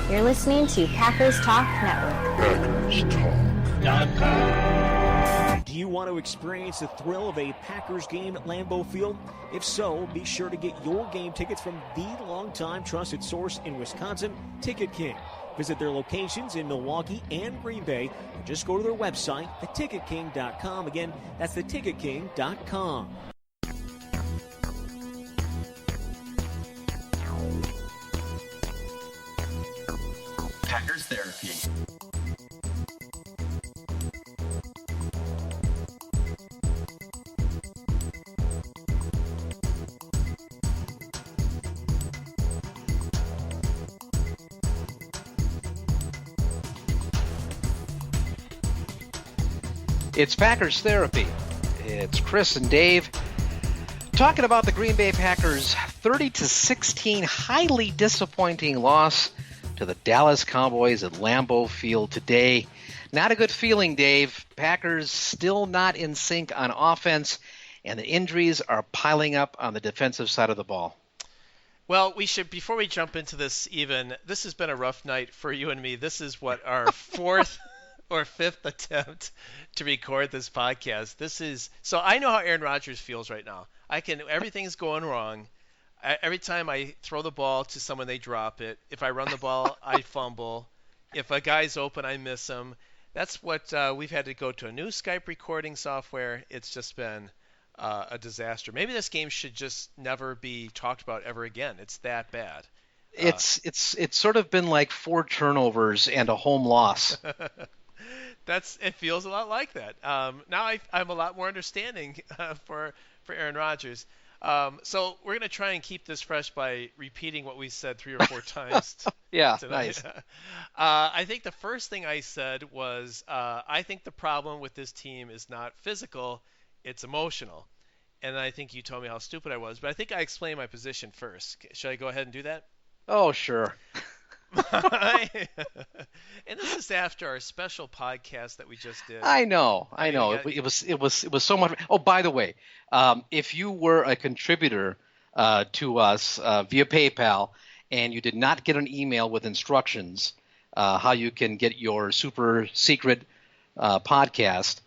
You're listening to Packers Talk Network. PackersTalk.com. Do you want to experience the thrill of a Packers game at Lambeau Field? If so, be sure to get your game tickets from the longtime trusted source in Wisconsin, Ticket King. Visit their locations in Milwaukee and Green Bay, or just go to their website, theticketking.com. Again, that's theticketking.com. Packers Therapy. It's Packers Therapy. It's Chris and Dave talking about the Green Bay Packers' 30-16 highly disappointing loss to the Dallas Cowboys at Lambeau Field today. Not a good feeling, Dave. Packers still not in sync on offense, and the injuries are piling up on the defensive side of the ball. Well, we should, before we jump into this even, this has been a rough night for you and me. This is what, our fourth or fifth attempt to record this podcast. So I know how Aaron Rodgers feels right now. Everything's going wrong. Every time I throw the ball to someone, they drop it. If I run the ball, I fumble. If a guy's open, I miss him. That's what we've had to go to a new Skype recording software. It's just been a disaster. Maybe this game should just never be talked about ever again. It's that bad. It's sort of been like 4 turnovers and a home loss. It feels a lot like that. Now I'm a lot more understanding for Aaron Rodgers. So we're going to try and keep this fresh by repeating what we said 3 or 4 times. Yeah, tonight. Nice. I think the first thing I said was I think the problem with this team is not physical, it's emotional. And I think you told me how stupid I was, but I think I explained my position first. Should I go ahead and do that? Oh, sure. And this is after our special podcast that we just did. I know. It was so much. Oh, by the way, if you were a contributor to us via PayPal and you did not get an email with instructions how you can get your super secret podcast,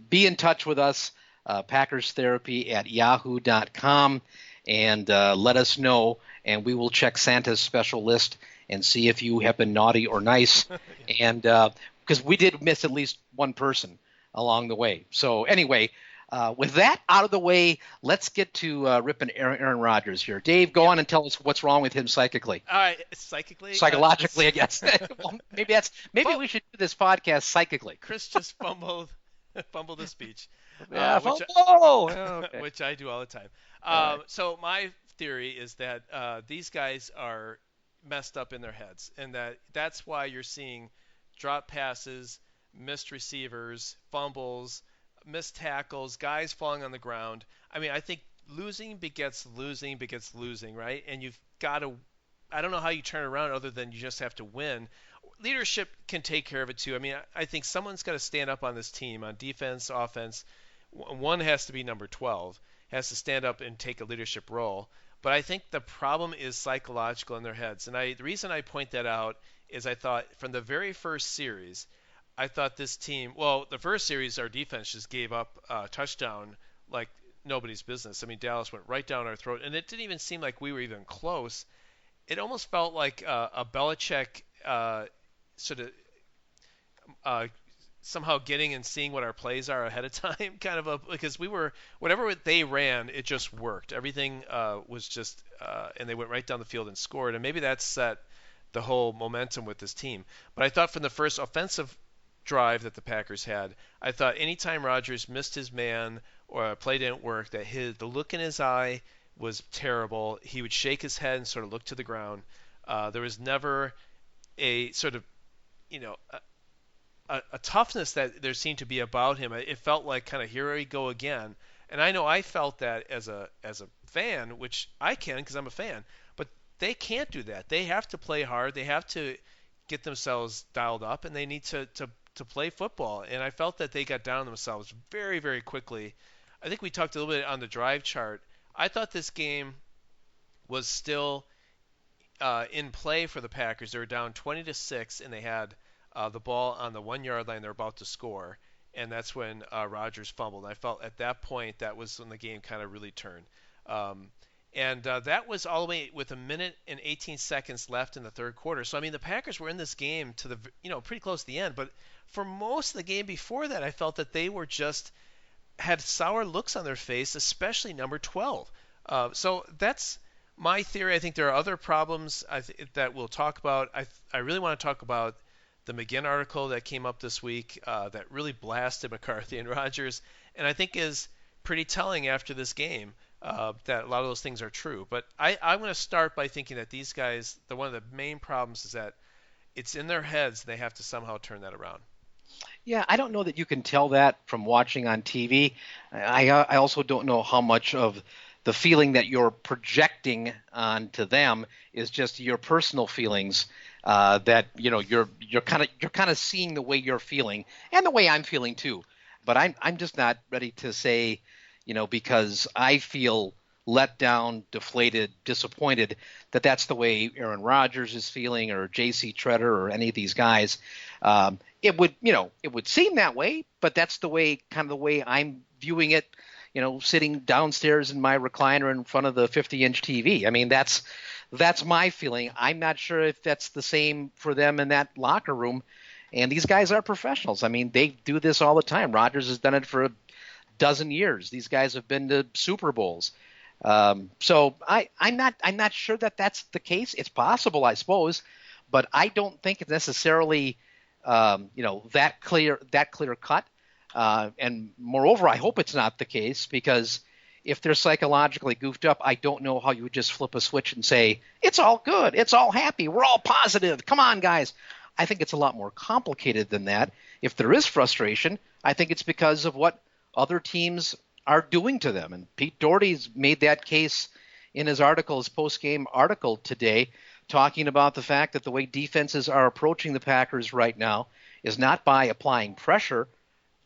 be in touch with us, PackersTherapy@yahoo.com, and let us know, and we will check Santa's special list and see if you have been naughty or nice, and because we did miss at least one person along the way. So anyway, with that out of the way, let's get to ripping Aaron Rodgers here. Dave, go on and tell us what's wrong with him psychically. All right, psychologically, I guess. Well, maybe we should do this podcast psychically. Chris just fumbled the speech. Yeah, which I do all the time. So my theory is that these guys are messed up in their heads, and that's why you're seeing drop passes, missed receivers, fumbles, missed tackles, guys falling on the ground. I mean, I think losing begets losing, right? And you've got to – I don't know how you turn it around other than you just have to win. Leadership can take care of it too. I mean, I think someone's got to stand up on this team, on defense, offense. One has to be number 12, has to stand up and take a leadership role. But I think the problem is psychological in their heads. And the reason I point that out is I thought from the very first series, I thought this team – well, the first series, our defense just gave up a touchdown like nobody's business. I mean, Dallas went right down our throat, and it didn't even seem like we were even close. It almost felt like a Belichick sort of somehow getting and seeing what our plays are ahead of time, because we were whatever they ran, it just worked. Everything was just and they went right down the field and scored, and maybe that set the whole momentum with this team. But I thought from the first offensive drive that the Packers had, I thought anytime Rodgers missed his man or a play didn't work, that the look in his eye was terrible. He would shake his head and sort of look to the ground. There was never a sort of a toughness that there seemed to be about him. It felt like kind of here we go again. And I know I felt that as a fan, which I can because I'm a fan. But they can't do that. They have to play hard. They have to get themselves dialed up, and they need to play football. And I felt that they got down on themselves very, very quickly. I think we talked a little bit on the drive chart. I thought this game was still in play for the Packers. They were down 20-6, and they had the ball on the 1-yard line. They're about to score, and that's when Rodgers fumbled. And I felt at that point that was when the game kind of really turned. And that was all the way with a minute and 18 seconds left in the third quarter. So I mean, the Packers were in this game to the pretty close to the end. But for most of the game before that, I felt that they were just had sour looks on their face, especially number 12. So that's my theory. I think there are other problems that we'll talk about. I really want to talk about the McGinn article that came up this week that really blasted McCarthy and Rodgers, and I think is pretty telling after this game. That a lot of those things are true. But I'm going to start by thinking that these guys, one of the main problems is that it's in their heads. They have to somehow turn that around. Yeah, I don't know that you can tell that from watching on TV. I also don't know how much of the feeling that you're projecting onto them is just your personal feelings. That you're kind of seeing the way you're feeling and the way I'm feeling too. But I'm just not ready to say, because I feel let down, deflated, disappointed, that's the way Aaron Rodgers is feeling, or J.C. Treader, or any of these guys. It would seem that way, but that's the way I'm viewing it. Sitting downstairs in my recliner in front of the 50-inch TV. I mean, that's my feeling. I'm not sure if that's the same for them in that locker room. And these guys are professionals. I mean, they do this all the time. Rodgers has done it for a dozen years. These guys have been to Super Bowls. So I'm not sure that that's the case. It's possible, I suppose, but I don't think it's necessarily that clear cut. And moreover, I hope it's not the case, because if they're psychologically goofed up, I don't know how you would just flip a switch and say, it's all good, it's all happy, we're all positive, come on, guys. I think it's a lot more complicated than that. If there is frustration, I think it's because of what other teams are doing to them. And Pete Doherty's made that case in his post-game article today, talking about the fact that the way defenses are approaching the Packers right now is not by applying pressure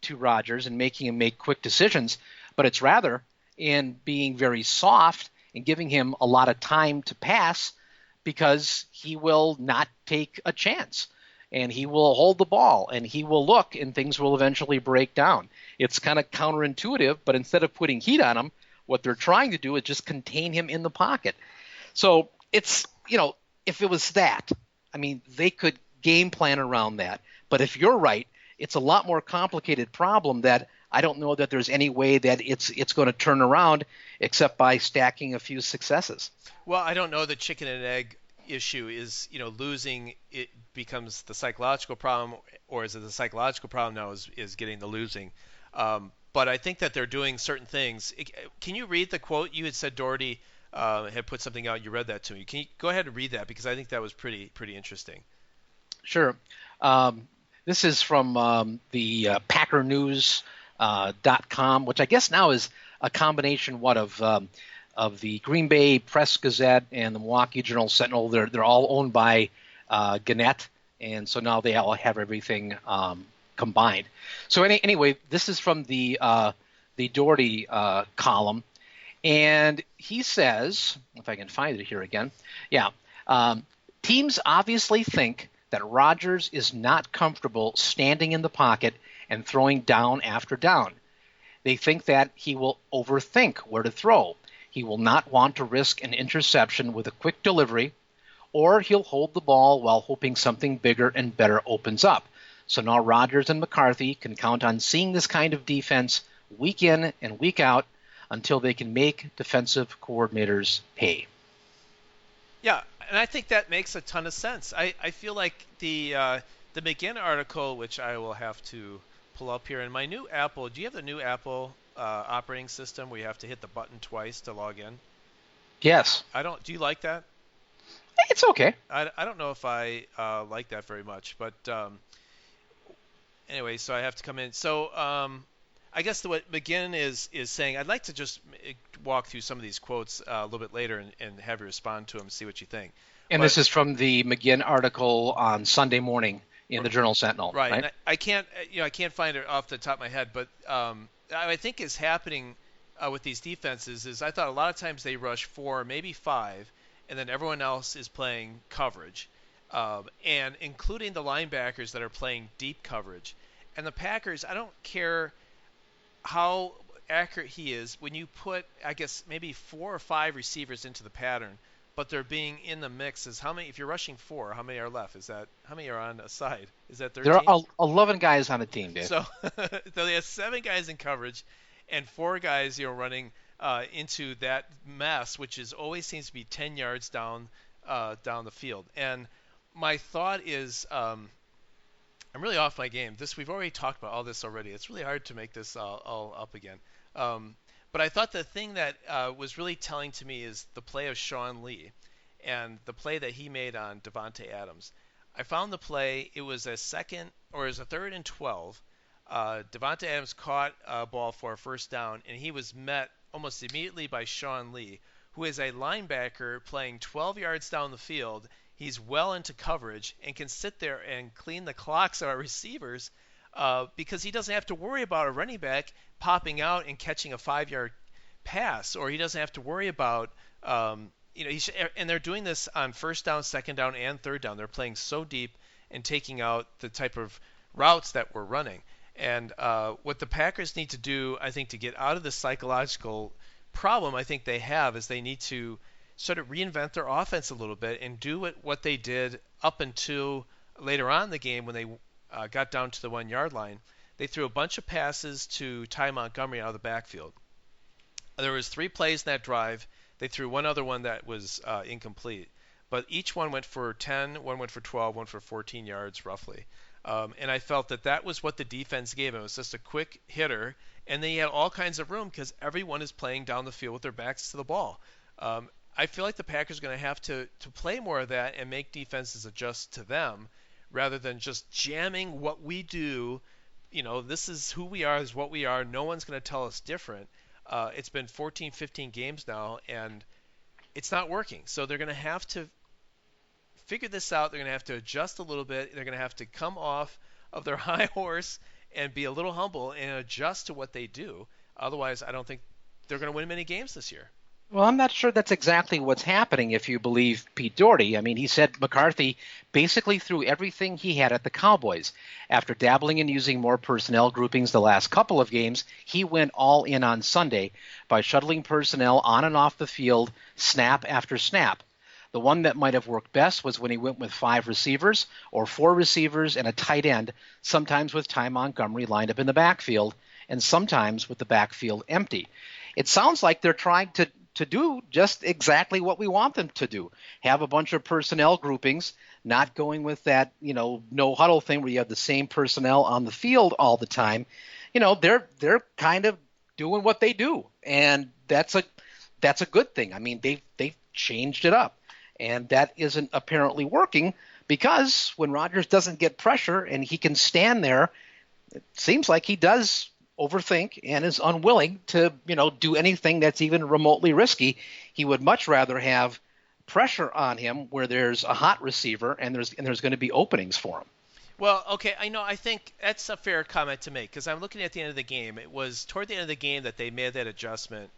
to Rodgers and making him make quick decisions, but it's rather in being very soft and giving him a lot of time to pass, because he will not take a chance. And he will hold the ball, and he will look, and things will eventually break down. It's kind of counterintuitive, but instead of putting heat on him, what they're trying to do is just contain him in the pocket. So it's, if it was that, I mean, they could game plan around that. But if you're right, it's a lot more complicated problem that I don't know that there's any way that it's going to turn around except by stacking a few successes. Well, I don't know the chicken and egg issue is, losing it becomes the psychological problem, or is it the psychological problem now is getting the losing? But I think that they're doing certain things. Can you read the quote? You had said Doherty had put something out. You read that to me. Can you go ahead and read that, because I think that was pretty interesting. Sure. This is from the PackerNews.com, which I guess now is a combination of the Green Bay Press Gazette and the Milwaukee Journal Sentinel. They're all owned by Gannett, and so now they all have everything combined. So anyway, this is from the Doherty column, and he says, if I can find it here again, teams obviously think that Rodgers is not comfortable standing in the pocket and throwing down after down. They think that he will overthink where to throw. He will not want to risk an interception with a quick delivery, or he'll hold the ball while hoping something bigger and better opens up. So now Rodgers and McCarthy can count on seeing this kind of defense week in and week out until they can make defensive coordinators pay. Yeah, and I think that makes a ton of sense. I feel like the McGinn article, which I will have to pull up here, in my new Apple, do you have the new Apple operating system where you have to hit the button twice to log in? Yes. Do you like that? It's okay. I don't know if I like that very much, but anyway, so I have to come in. So I guess what McGinn is saying, I'd like to just walk through some of these quotes a little bit later and have you respond to them and see what you think. And this is from the McGinn article on Sunday morning in the Journal Sentinel. Right. And I can't find it off the top of my head, but I think is happening with these defenses is I thought a lot of times they rush 4, maybe 5, and then everyone else is playing coverage, and including the linebackers that are playing deep coverage. And the Packers, I don't care how accurate he is, when you put, I guess, maybe 4 or 5 receivers into the pattern, but they're being in the mix, is how many, if you're rushing 4, how many are left? How many are on a side? Is that 13? There are 11 guys on the team, Dave. So, so they have 7 guys in coverage and 4 guys, running into that mess, which always seems to be 10 yards down the field. And my thought is, I'm really off my game. We've already talked about all this already. It's really hard to make this all up again. But I thought the thing that was really telling to me is the play of Sean Lee and the play that he made on Davante Adams. I found the play. It was a 3rd and 12. Davante Adams caught a ball for a first down, and he was met almost immediately by Sean Lee, who is a linebacker playing 12 yards down the field. He's well into coverage and can sit there and clean the clocks of our receivers because he doesn't have to worry about a running back popping out and catching a 5-yard pass, or he doesn't have to worry about and they're doing this on first down, second down, and third down. They're playing so deep and taking out the type of routes that we're running. And what the Packers need to do, I think, to get out of the psychological problem I think they have, is they need to sort of reinvent their offense a little bit and do what they did up until later on in the game when they got down to the 1-yard line. They threw a bunch of passes to Ty Montgomery out of the backfield. There was 3 plays in that drive. They threw one other one that was incomplete. But each one went for 10, one went for 12, one for 14 yards roughly. And I felt that was what the defense gave him. It was just a quick hitter, and they had all kinds of room because everyone is playing down the field with their backs to the ball. I feel like the Packers are going to have to play more of that and make defenses adjust to them rather than just jamming what we do. This is who we are, this is what we are. No one's going to tell us different. It's been 14, 15 games now, and it's not working. So they're going to have to figure this out. They're going to have to adjust a little bit. They're going to have to come off of their high horse and be a little humble and adjust to what they do. Otherwise, I don't think they're going to win many games this year. Well, I'm not sure that's exactly what's happening if you believe Pete Doherty. I mean, he said McCarthy basically threw everything he had at the Cowboys. After dabbling in using more personnel groupings the last couple of games, he went all in on Sunday by shuttling personnel on and off the field, snap after snap. The one that might have worked best was when he went with 5 receivers or 4 receivers and a tight end, sometimes with Ty Montgomery lined up in the backfield and sometimes with the backfield empty. It sounds like they're trying to do just exactly what we want them to do. Have a bunch of personnel groupings, not going with that, no huddle thing where you have the same personnel on the field all the time. They're kind of doing what they do, and that's a good thing. I mean, they've changed it up, and that isn't apparently working because when Rodgers doesn't get pressure and he can stand there, it seems like he does overthink and is unwilling to, do anything that's even remotely risky. He would much rather have pressure on him where there's a hot receiver and there's going to be openings for him. Well, okay, I think that's a fair comment to make because I'm looking at the end of the game. It was toward the end of the game that they made that adjustment.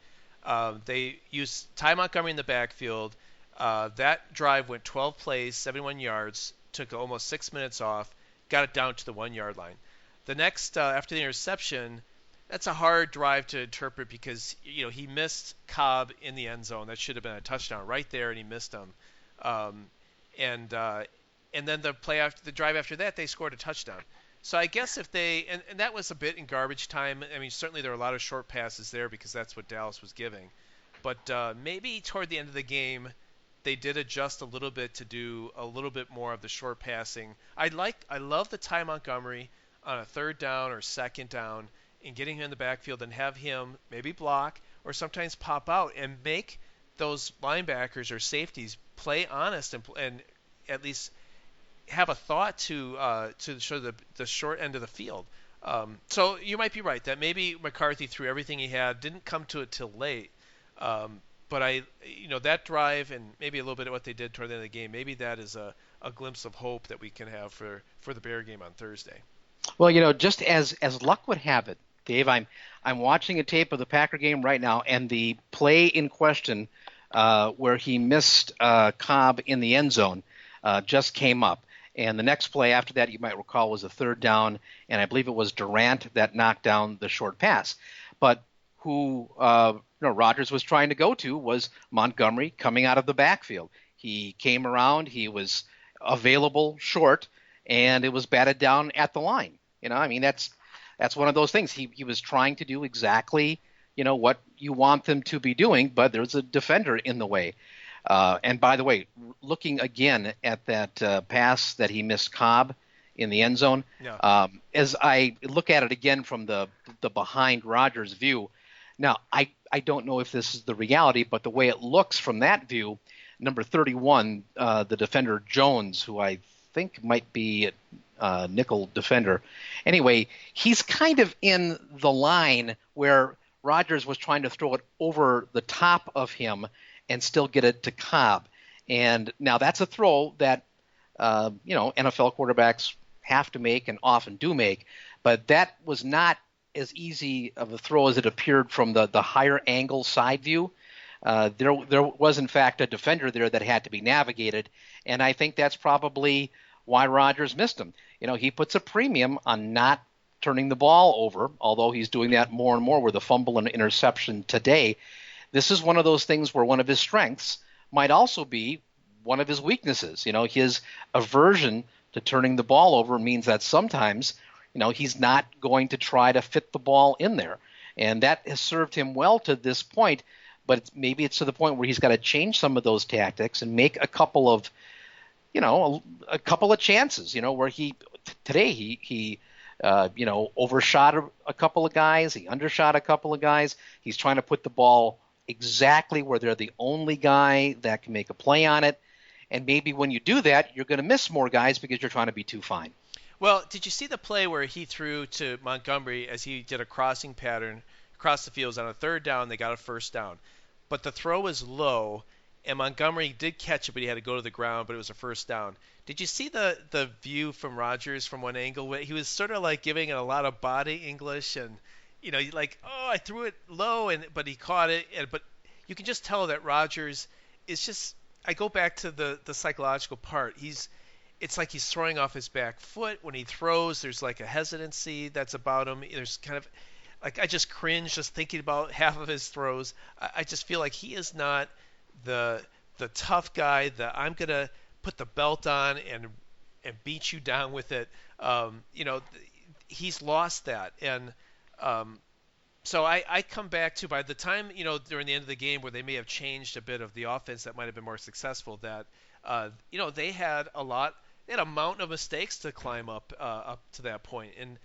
They used Ty Montgomery in the backfield. That drive went 12 plays, 71 yards, took almost 6 minutes off, got it down to the 1-yard line. The next, after the interception, that's a hard drive to interpret because he missed Cobb in the end zone. That should have been a touchdown right there, and he missed him. And then the drive after that, they scored a touchdown. So I guess if they and that was a bit in garbage time. I mean, certainly there were a lot of short passes there because that's what Dallas was giving. But maybe toward the end of the game, they did adjust a little bit to do a little bit more of the short passing. I love the Ty Montgomery on a 3rd down or 2nd down and getting him in the backfield and have him maybe block or sometimes pop out and make those linebackers or safeties play honest and at least have a thought to show the short end of the field. So you might be right that maybe McCarthy threw everything he had, didn't come to it till late. But that drive and maybe a little bit of what they did toward the end of the game, maybe that is a glimpse of hope that we can have for the Bear game on Thursday. Well, just as luck would have it, Dave, I'm watching a tape of the Packer game right now, and the play in question where he missed Cobb in the end zone, just came up. And the next play after that, you might recall, was a third down, and I believe it was Durant that knocked down the short pass. But who Rodgers was trying to go to was Montgomery coming out of the backfield. He came around, he was available short, and it was batted down at the line. That's one of those things. He was trying to do exactly what you want them to be doing, but there's a defender in the way. And by the way, looking again at that pass that he missed Cobb in the end zone, as I look at it again from the behind Rodgers view, now I don't know if this is the reality, but the way it looks from that view, number 31, the defender Jones, who I think might be a nickel defender. Anyway, he's kind of in the line where Rodgers was trying to throw it over the top of him and still get it to Cobb. And now that's a throw that, NFL quarterbacks have to make and often do make. But that was not as easy of a throw as it appeared from the higher angle side view. There was, in fact, a defender there that had to be navigated. And I think that's probably why Rodgers missed him. He puts a premium on not turning the ball over, although he's doing that more and more with a fumble and interception today. This is one of those things where one of his strengths might also be one of his weaknesses. His aversion to turning the ball over means that sometimes, he's not going to try to fit the ball in there. And that has served him well to this point, but maybe it's to the point where he's got to change some of those tactics and make a couple of, a couple of chances, where he overshot a couple of guys, he undershot a couple of guys. He's trying to put the ball exactly where they're the only guy that can make a play on it. And maybe when you do that, you're going to miss more guys because you're trying to be too fine. Well, did you see the play where he threw to Montgomery as he did a crossing pattern across the field on a third down? They got a first down. But the throw was low, and Montgomery did catch it, but he had to go to the ground, but it was a first down. Did you see the view from Rodgers from one angle? He was sort of like giving it a lot of body English, and I threw it low, but he caught it. But you can just tell that Rodgers is just. I go back to the psychological part. It's like he's throwing off his back foot when he throws. There's like a hesitancy that's about him. There's kind of like I just cringe just thinking about half of his throws. I just feel like he is not the tough guy that I'm gonna put the belt on and beat you down with it. He's lost that, and so I come back to by the time during the end of the game where they may have changed a bit of the offense that might have been more successful, that they had a mountain of mistakes to climb up to that point, and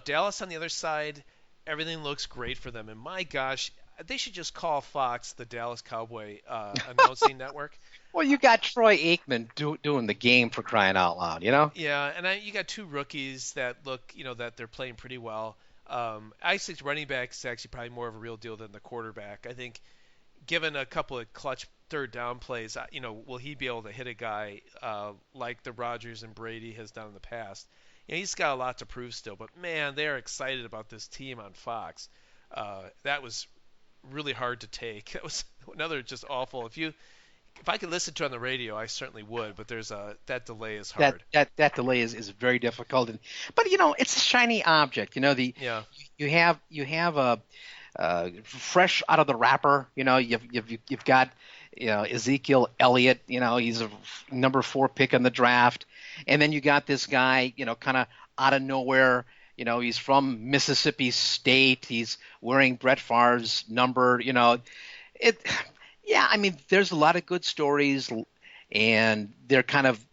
Dallas on the other side, everything looks great for them, and my gosh, they should just call Fox the Dallas Cowboy announcing network. Well, you got Troy Aikman doing the game, for crying out loud, Yeah, and you got two rookies that look, that they're playing pretty well. I think running back is actually probably more of a real deal than the quarterback. I think given a couple of clutch third down plays, will he be able to hit a guy like the Rodgers and Brady has done in the past? He's got a lot to prove still, but man, they're excited about this team on Fox. That was really hard to take. That was another just awful. If I could listen to it on the radio, I certainly would, but that delay is hard. That delay is very difficult, but it's a shiny object. You have a fresh out of the wrapper. You've got Ezekiel Elliott. He's a number 4 pick in the draft, and then you got this guy. Kind of out of nowhere. He's from Mississippi State. He's wearing Brett Favre's number. Yeah, I mean, there's a lot of good stories, and they're kind of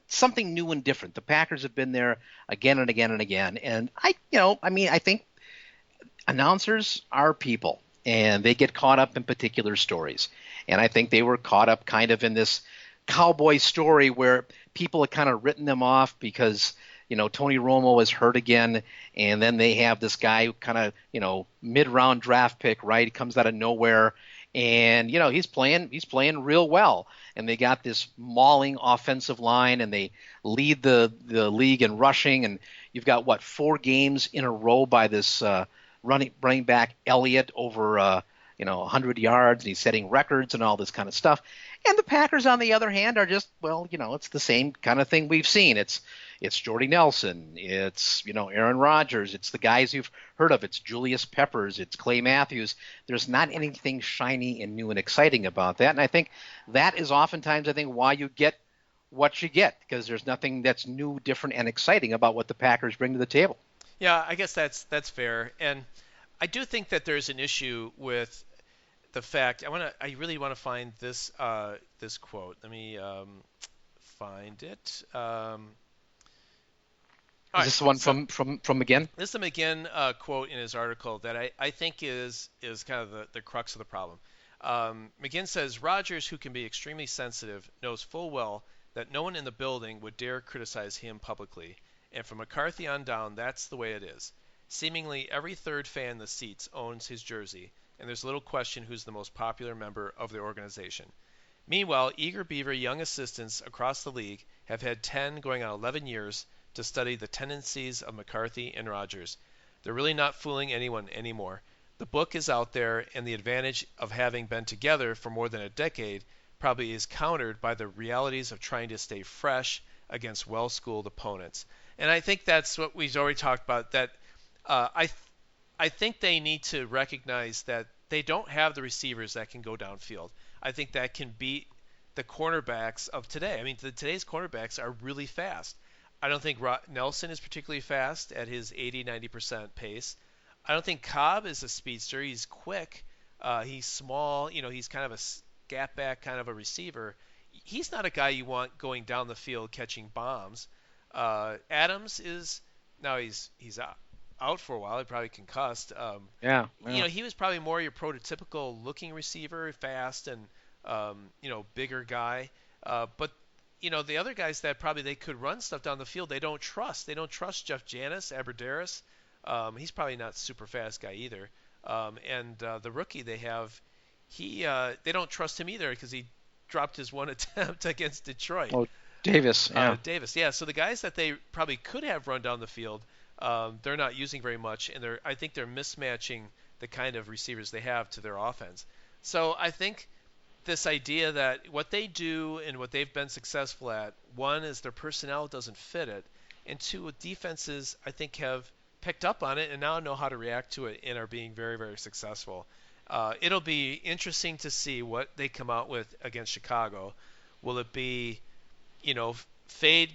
something new and different. The Packers have been there again and again and again, and I think announcers are people, and they get caught up in particular stories, and I think they were caught up kind of in this Cowboy story where people had kind of written them off because Tony Romo is hurt again, and then they have this guy who kind of mid-round draft pick, right? He comes out of nowhere. And he's playing real well, and they got this mauling offensive line, and they lead the league in rushing. And you've got 4 games in a row by this running back Elliott over 100 yards, and he's setting records and all this kind of stuff. And the Packers, on the other hand, are just, it's the same kind of thing we've seen. It's Jordy Nelson, it's, Aaron Rodgers, it's the guys you've heard of, it's Julius Peppers, it's Clay Matthews. There's not anything shiny and new and exciting about that. And I think that is oftentimes, why you get what you get, because there's nothing that's new, different, and exciting about what the Packers bring to the table. Yeah, I guess that's fair. And I do think that there's an issue with the fact I really want to find this this quote. Let me find it. Is this the one from McGinn? This is the McGinn quote in his article that I think is kind of the crux of the problem. McGinn says, Rodgers, who can be extremely sensitive, knows full well that no one in the building would dare criticize him publicly. And from McCarthy on down, that's the way it is. Seemingly every third fan in the seats owns his jersey, and there's little question who's the most popular member of the organization. Meanwhile, eager beaver young assistants across the league have had 10 going on 11 years to study the tendencies of McCarthy and Rodgers. They're really not fooling anyone anymore. The book is out there, and the advantage of having been together for more than a decade probably is countered by the realities of trying to stay fresh against well-schooled opponents. And I think that's what we've already talked about, that I think they need to recognize that they don't have the receivers that can go downfield. I think that can beat the cornerbacks of today. I mean, today's cornerbacks are really fast. I don't think Nelson is particularly fast at his 80-90% pace. I don't think Cobb is a speedster. He's quick. He's small. He's kind of a gap back kind of a receiver. He's not a guy you want going down the field catching bombs. Adams is now he's out for a while. He probably concussed. He was probably more your prototypical looking receiver, fast and bigger guy. But the other guys that probably they could run stuff down the field, they don't trust. They don't trust Jeff Janis, Aberderis. He's probably not super fast guy either. And the rookie they have, they don't trust him either because he dropped his one attempt against Detroit. Oh, Davis. Yeah. Davis. Yeah. So the guys that they probably could have run down the field, they're not using very much, and I think they're mismatching the kind of receivers they have to their offense. So I think this idea that what they do and what they've been successful at, one is their personnel doesn't fit it, and two, defenses I think have picked up on it and now know how to react to it and are being very, very successful. It'll be interesting to see what they come out with against Chicago. Will it be, fade,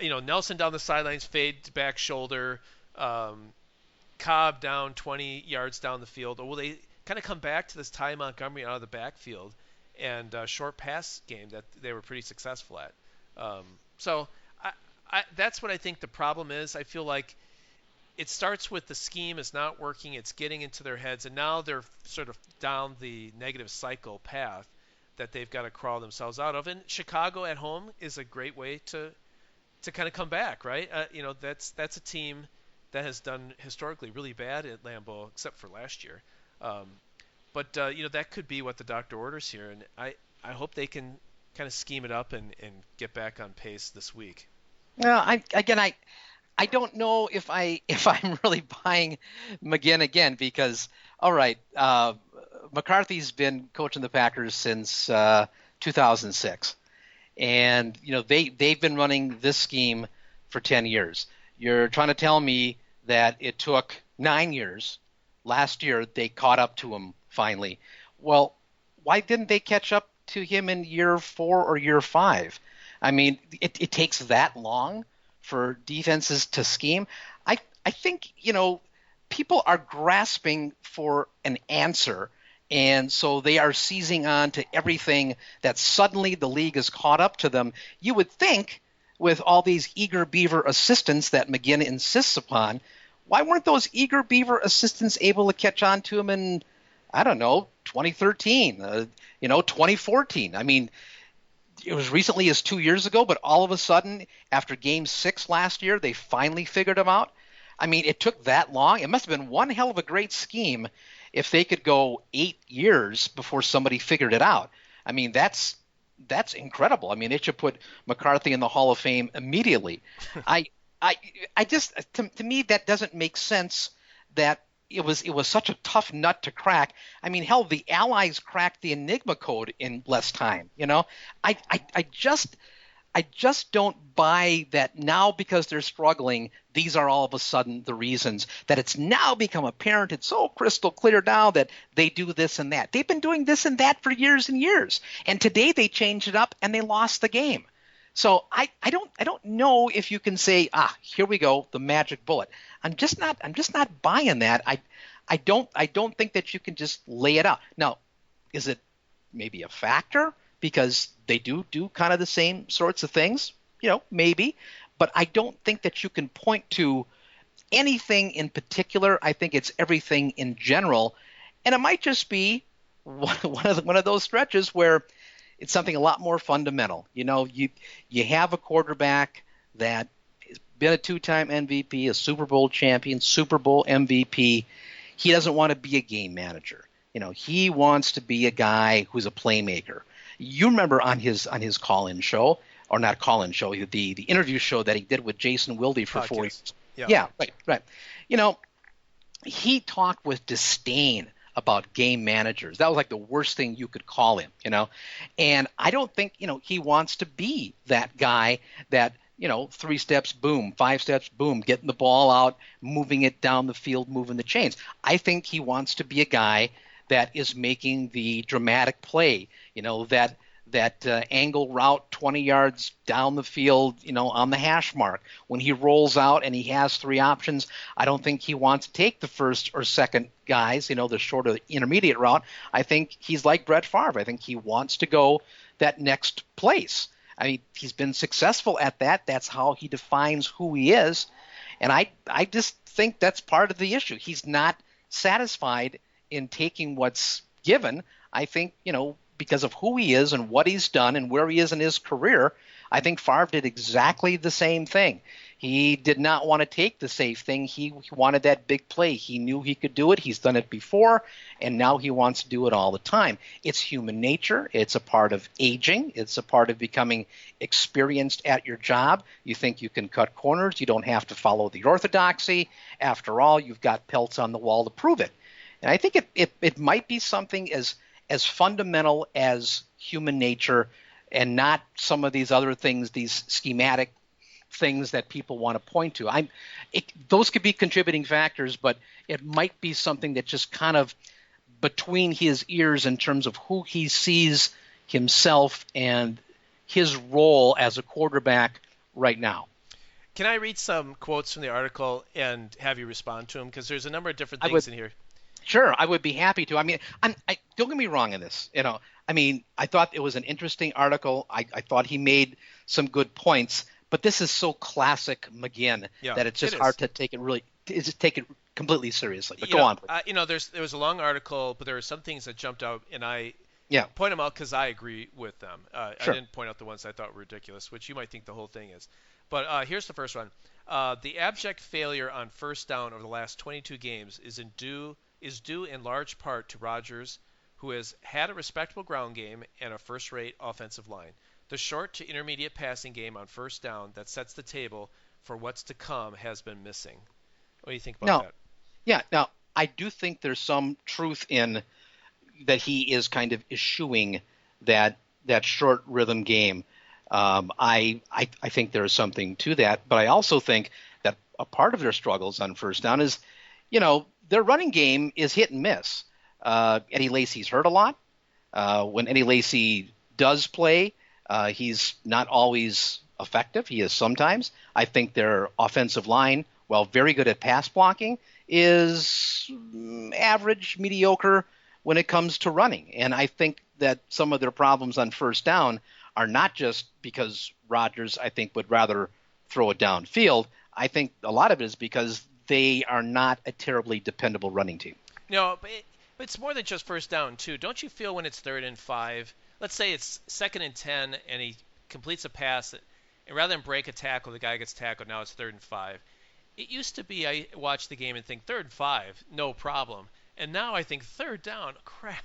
Nelson down the sidelines, fade back shoulder, Cobb down 20 yards down the field, or will they kind of come back to this Ty Montgomery out of the backfield and short pass game that they were pretty successful at? So that's what I think the problem is. I feel like it starts with the scheme is not working, it's getting into their heads, and now they're sort of down the negative cycle path that they've got to crawl themselves out of. And Chicago at home is a great way to kind of come back, right? That's a team that has done historically really bad at Lambeau, except for last year. But that could be what the doctor orders here, and I hope they can kind of scheme it up and get back on pace this week. Well, I don't know if I'm really buying McGinn again because, all right, McCarthy's been coaching the Packers since 2006, and they've been running this scheme for 10 years. You're trying to tell me that it took 9 years. Last year they caught up to him finally. Well, why didn't they catch up to him in year 4 or year 5? I mean, it takes that long for defenses to scheme. I think, people are grasping for an answer, and so they are seizing on to everything that suddenly the league has caught up to them. You would think with all these eager beaver assistants that McGinn insists upon, why weren't those eager beaver assistants able to catch on to him in, 2013, 2014? I mean, it was recently as 2 years ago, but all of a sudden, after Game 6 last year, they finally figured him out. I mean, it took that long. It must have been one hell of a great scheme if they could go 8 years before somebody figured it out. I mean, that's incredible. I mean, it should put McCarthy in the Hall of Fame immediately. I just, to me, that doesn't make sense that it was such a tough nut to crack. I mean, hell, the Allies cracked the Enigma code in less time. I just don't buy that now because they're struggling. These are all of a sudden the reasons that it's now become apparent. It's so crystal clear now that they do this and that. They've been doing this and that for years and years. And today they changed it up and they lost the game. So I don't know if you can say, here we go, the magic bullet. I'm just not buying that. I don't think that you can just lay it out. Now, is it maybe a factor because they do kind of the same sorts of things? Maybe, but I don't think that you can point to anything in particular. I think it's everything in general, and it might just be one of those stretches where it's something a lot more fundamental. You have a quarterback that has been a 2-time MVP, a Super Bowl champion, Super Bowl MVP. He doesn't want to be a game manager. He wants to be a guy who's a playmaker. You remember on his call-in show, or not call-in show, the interview show that he did with Jason Wilde for 4 years. Yeah, right. He talked with disdain about game managers. That was like the worst thing you could call him, And I don't think, he wants to be that guy that, 3 steps, boom, 5 steps, boom, getting the ball out, moving it down the field, moving the chains. I think he wants to be a guy that is making the dramatic play, that angle route 20 yards down the field, on the hash mark. When he rolls out and he has 3 options, I don't think he wants to take the first or second guys, the shorter intermediate route. I think he's like Brett Favre. I think he wants to go that next place. I mean, he's been successful at that. That's how he defines who he is. And I just think that's part of the issue. He's not satisfied in taking what's given. I think, because of who he is and what he's done and where he is in his career, I think Favre did exactly the same thing. He did not want to take the safe thing. He wanted that big play. He knew he could do it. He's done it before, and now he wants to do it all the time. It's human nature. It's a part of aging. It's a part of becoming experienced at your job. You think you can cut corners. You don't have to follow the orthodoxy. After all, you've got pelts on the wall to prove it. And I think it might be something as fundamental as human nature and not some of these other things, these schematic things that people want to point to. Those could be contributing factors, but it might be something that just kind of between his ears in terms of who he sees himself and his role as a quarterback right now. Can I read some quotes from the article and have you respond to them? Because there's a number of different things in here. Sure, I would be happy to. I mean, don't get me wrong in this. I thought it was an interesting article. I thought he made some good points, but this is so classic McGinn that it's just hard to take it completely seriously. But go on, please. There was a long article, but there were some things that jumped out, and I point them out because I agree with them. Sure. I didn't point out the ones I thought were ridiculous, which you might think the whole thing is. But here's the first one. The abject failure on first down over the last 22 games is due in large part to Rodgers, who has had a respectable ground game and a first-rate offensive line. The short to intermediate passing game on first down that sets the table for what's to come has been missing. What do you think about that? Yeah, now, I do think there's some truth in that he is kind of eschewing that short rhythm game. I think there is something to that, but I also think that a part of their struggles on first down is, their running game is hit and miss. Eddie Lacy's hurt a lot. When Eddie Lacy does play, he's not always effective. He is sometimes. I think their offensive line, while very good at pass blocking, is average, mediocre when it comes to running. And I think that some of their problems on first down are not just because Rodgers, I think, would rather throw it downfield. I think a lot of it is because they are not a terribly dependable running team. No, but it's more than just first down, too. Don't you feel when it's 3rd and 5, let's say it's 2nd and 10, and he completes a pass, and rather than break a tackle, the guy gets tackled, now it's 3rd and 5. It used to be I watch the game and think 3rd and 5, no problem. And now I think 3rd down, crap.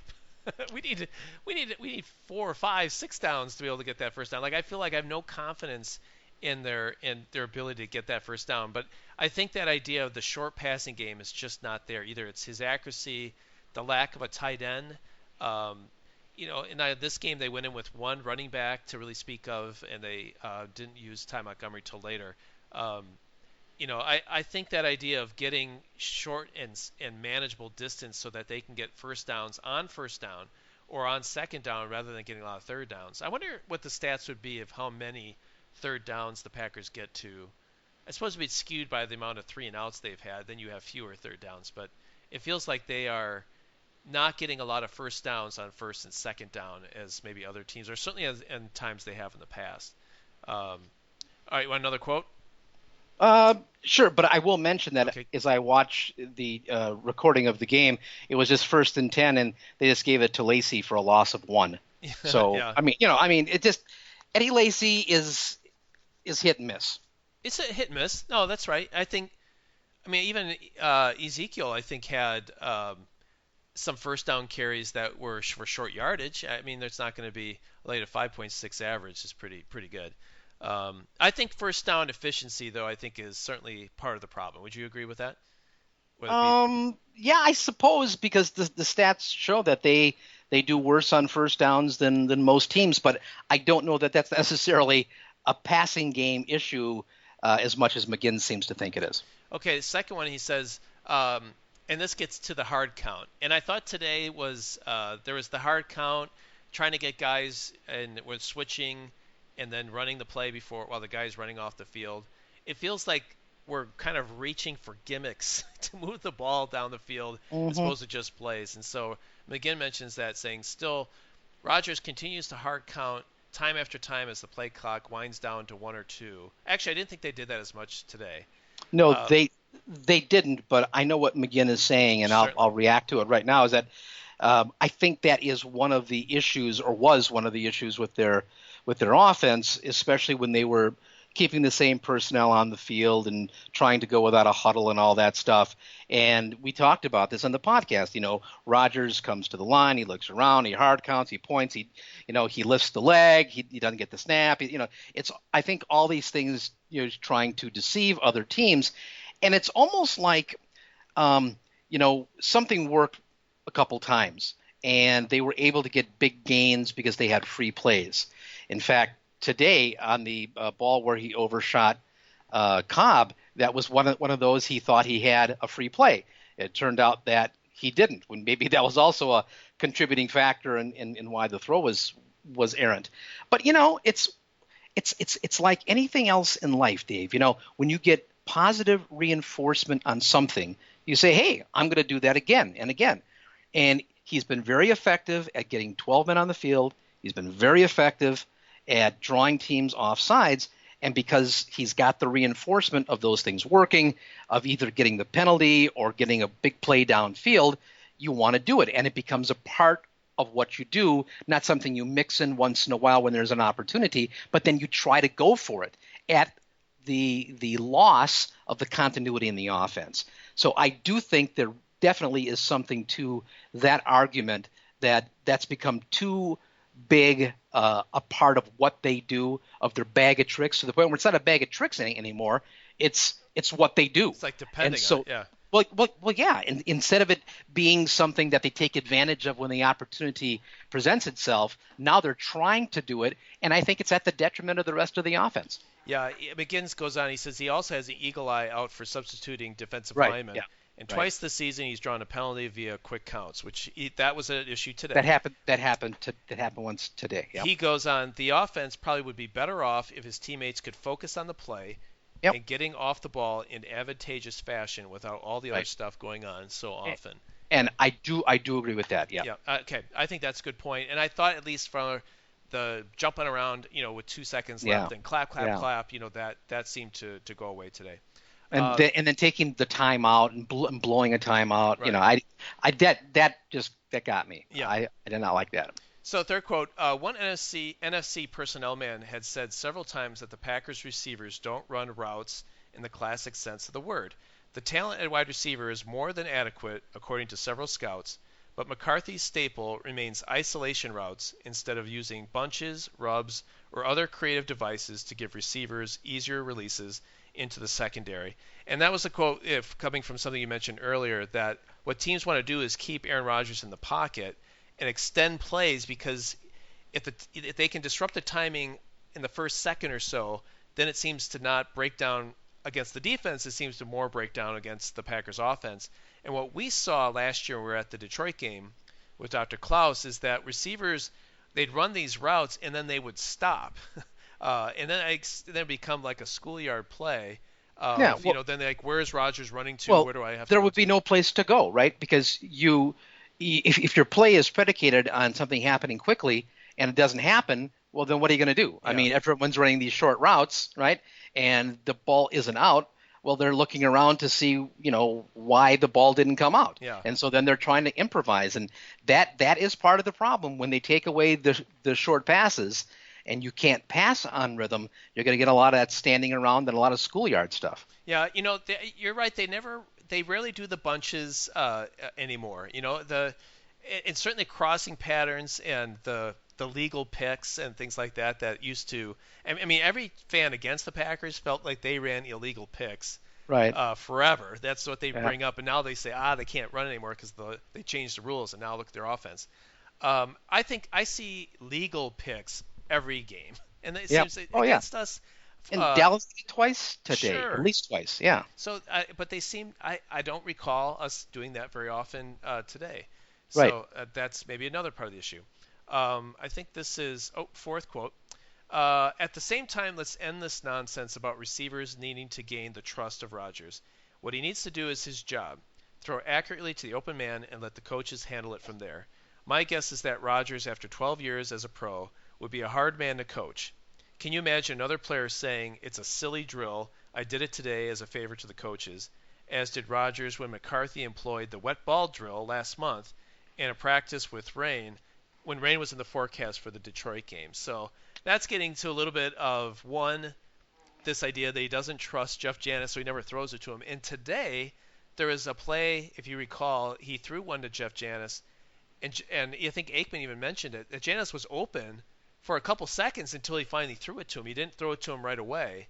we need 4 or 5, 6 downs to be able to get that first down. Like, I feel like I have no confidence in their ability to get that first down. But I think that idea of the short passing game is just not there. Either it's his accuracy, the lack of a tight end. In this game they went in with one running back to really speak of, and they didn't use Ty Montgomery till later. I think that idea of getting short and manageable distance so that they can get first downs on first down or on second down rather than getting a lot of third downs. I wonder what the stats would be of how many third downs the Packers get to. I suppose it'd be skewed by the amount of 3 and outs they've had. Then you have fewer third downs, but it feels like they are not getting a lot of first downs on first and second down as maybe other teams, or certainly in times they have in the past. All right, you want another quote? Sure, but I will mention that as I watch the recording of the game, it was just 1st and 10, and they just gave it to Lacy for a loss of 1. So yeah. It just Eddie Lacy is hit and miss. It's a hit and miss. No, that's right. Even Ezekiel, I think, had some first down carries that were for short yardage. There's not going to be like a 5.6 average is pretty good. I think first down efficiency, though, I think is certainly part of the problem. Would you agree with that? Yeah, I suppose, because the stats show that they do worse on first downs than most teams, but I don't know that that's necessarily a passing game issue as much as McGinn seems to think it is. Okay, the second one he says, and this gets to the hard count. And I thought today was there was the hard count, trying to get guys and with switching and then running the play while the guy's running off the field. It feels like we're kind of reaching for gimmicks to move the ball down the field as opposed to just plays. And so McGinn mentions that, saying still Rodgers continues to hard count time after time as the play clock winds down to 1 or 2. Actually, I didn't think they did that as much today. No, they didn't, but I know what McGinn is saying, and I'll react to it right now, is that I think that is one of the issues, or was one of the issues with their offense, especially when they were keeping the same personnel on the field and trying to go without a huddle and all that stuff. And we talked about this on the podcast. Rodgers comes to the line, he looks around, he hard counts, he points, he lifts the leg, he doesn't get the snap. It's, I think, all these things, trying to deceive other teams. And it's almost like, something worked a couple times and they were able to get big gains because they had free plays. In fact, today on the ball where he overshot Cobb, that was one of those he thought he had a free play. It turned out that he didn't. When maybe that was also a contributing factor in why the throw was errant. But it's like anything else in life, Dave. When you get positive reinforcement on something, you say, "Hey, I'm going to do that again and again." And he's been very effective at getting 12 men on the field. He's been very effective at drawing teams off sides, and because he's got the reinforcement of those things working, of either getting the penalty or getting a big play downfield, you want to do it, and it becomes a part of what you do, not something you mix in once in a while when there's an opportunity, but then you try to go for it at the loss of the continuity in the offense. So I do think there definitely is something to that argument that's become too big a part of what they do, of their bag of tricks, to the point where it's not a bag of tricks anymore. It's what they do. It's like depending on it, yeah. Well, yeah. And instead of it being something that they take advantage of when the opportunity presents itself, now they're trying to do it, and I think it's at the detriment of the rest of the offense. Yeah, McGinn goes on. He says he also has an eagle eye out for substituting defensive linemen. Yeah. And twice this season, he's drawn a penalty via quick counts, that was an issue today. That happened once today. Yep. He goes on, the offense probably would be better off if his teammates could focus on the play and getting off the ball in advantageous fashion without all the other stuff going on so often. And I do agree with that. Yeah. Yeah. Okay. I think that's a good point. And I thought, at least from the jumping around, with 2 seconds left and clap, that seemed to go away today. And then taking the timeout and blowing a timeout, right. That got me. Yeah. I did not like that. So third quote, one NFC personnel man had said several times that the Packers receivers don't run routes in the classic sense of the word. The talent at wide receiver is more than adequate, according to several scouts, but McCarthy's staple remains isolation routes instead of using bunches, rubs, or other creative devices to give receivers easier releases into the secondary. And that was a quote coming from something you mentioned earlier, that what teams want to do is keep Aaron Rodgers in the pocket and extend plays, because if they can disrupt the timing in the first second or so, then it seems to not break down against the defense. It seems to more break down against the Packers offense. And what we saw last year when we were at the Detroit game with Dr. Klaus is that receivers, they'd run these routes and then they would stop. And then it become like a schoolyard play. Then they're like, where's Rodgers running to? Where do I have to there go would be no place to go, right? Because if your play is predicated on something happening quickly and it doesn't happen, well, then what are you going to do? Yeah. I mean, everyone's running these short routes, right? And the ball isn't out. Well, they're looking around to see, why the ball didn't come out. Yeah. And so then they're trying to improvise. And that is part of the problem. When they take away the short passes and you can't pass on rhythm, you're going to get a lot of that standing around and a lot of schoolyard stuff. Yeah, you're right. They rarely do the bunches anymore. And certainly crossing patterns and the legal picks and things like that used to. I mean, every fan against the Packers felt like they ran illegal picks right forever. That's what they bring up, and now they say they can't run anymore because they changed the rules, and now look at their offense. I think I see legal picks every game, and it seems against us. And Dallas did it twice today, sure. At least twice, yeah. So, but they seem I don't recall us doing that very often today. Right. So that's maybe another part of the issue. I think this is fourth quote. At the same time, let's end this nonsense about receivers needing to gain the trust of Rodgers. What he needs to do is his job. Throw accurately to the open man and let the coaches handle it from there. My guess is that Rodgers, after 12 years as a pro, would be a hard man to coach. Can you imagine another player saying, it's a silly drill, I did it today as a favor to the coaches, as did Rodgers when McCarthy employed the wet ball drill last month in a practice with rain, when rain was in the forecast for the Detroit game. So that's getting to a little bit of, this idea that he doesn't trust Jeff Janis, so he never throws it to him. And today, there is a play, if you recall, he threw one to Jeff Janis, and I think Aikman even mentioned it, that Janis was open for a couple seconds until he finally threw it to him. He didn't throw it to him right away.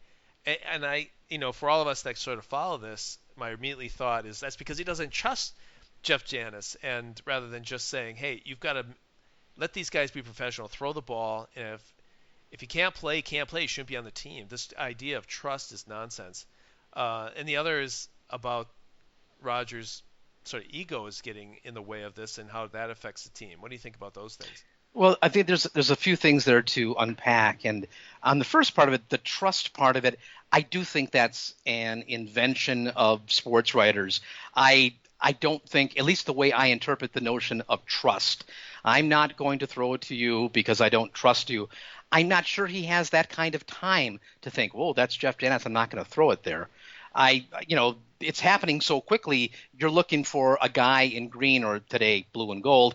And I, for all of us that sort of follow this, my immediately thought is that's because he doesn't trust Jeff Janis, and rather than just saying, hey, you've got to let these guys be professional, throw the ball, and if you can't play, you shouldn't be on the team. This idea of trust is nonsense. And the other is about Rodgers' sort of ego is getting in the way of this and how that affects the team. What do you think about those things? Well, I think there's a few things there to unpack. And on the first part of it, the trust part of it, I do think that's an invention of sports writers. I don't think, at least the way I interpret the notion of trust, I'm not going to throw it to you because I don't trust you. I'm not sure he has that kind of time to think, whoa, that's Jeff Janis, I'm not going to throw it there. It's happening so quickly. You're looking for a guy in green, or today blue and gold,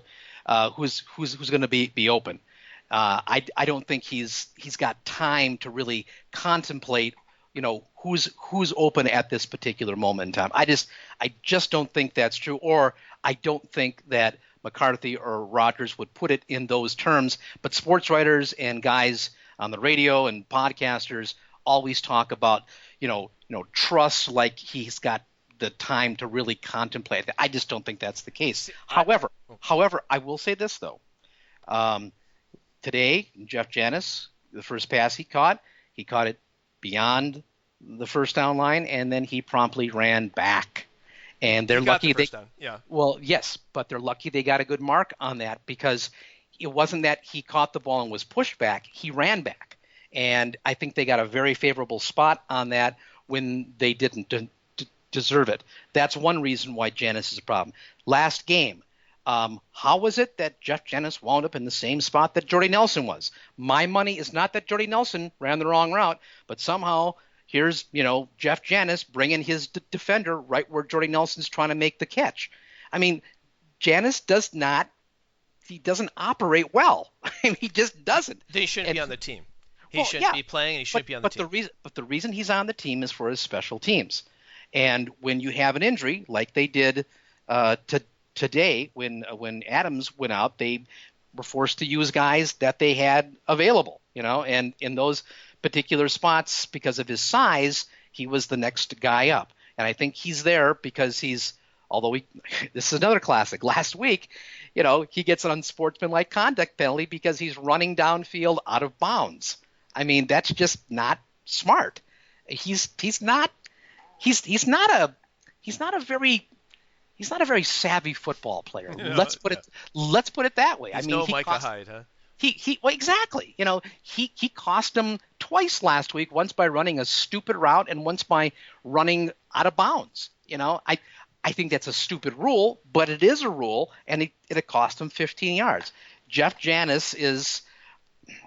who's going to be open. I don't think he's got time to really contemplate, who's open at this particular moment in time. I just don't think that's true, or I don't think that McCarthy or Rodgers would put it in those terms. But sports writers and guys on the radio and podcasters always talk about, trust, like he's got the time to really contemplate it. I just don't think that's the case. However, I will say this though. Today, Jeff Janis, the first pass he caught it beyond the first down line, and then he promptly ran back. And they're lucky Well, yes, but they're lucky they got a good mark on that, because it wasn't that he caught the ball and was pushed back. He ran back. And I think they got a very favorable spot on that when they didn't deserve it. That's one reason why Janis is a problem. Last game, how was it that Jeff Janis wound up in the same spot that Jordy Nelson was? My money is not that Jordy Nelson ran the wrong route, but somehow here's, Jeff Janis bringing his defender right where Jordy Nelson's trying to make the catch. I mean, Janis doesn't operate well. I mean, he just doesn't. They shouldn't be on the team. He shouldn't be playing, and he shouldn't be on the team. But the reason he's on the team is for his special teams. And when you have an injury, like they did to today, when Adams went out, they were forced to use guys that they had available, and in those particular spots, because of his size, he was the next guy up. And I think he's there because this is another classic. Last week, he gets an unsportsmanlike conduct penalty because he's running downfield out of bounds. I mean, that's just not smart. He's not a very savvy football player. Let's put it that way. He's no Micah Hyde, huh? Well, exactly. He cost him twice last week, once by running a stupid route and once by running out of bounds. I think that's a stupid rule, but it is a rule, and it cost him 15 yards. Jeff Janis is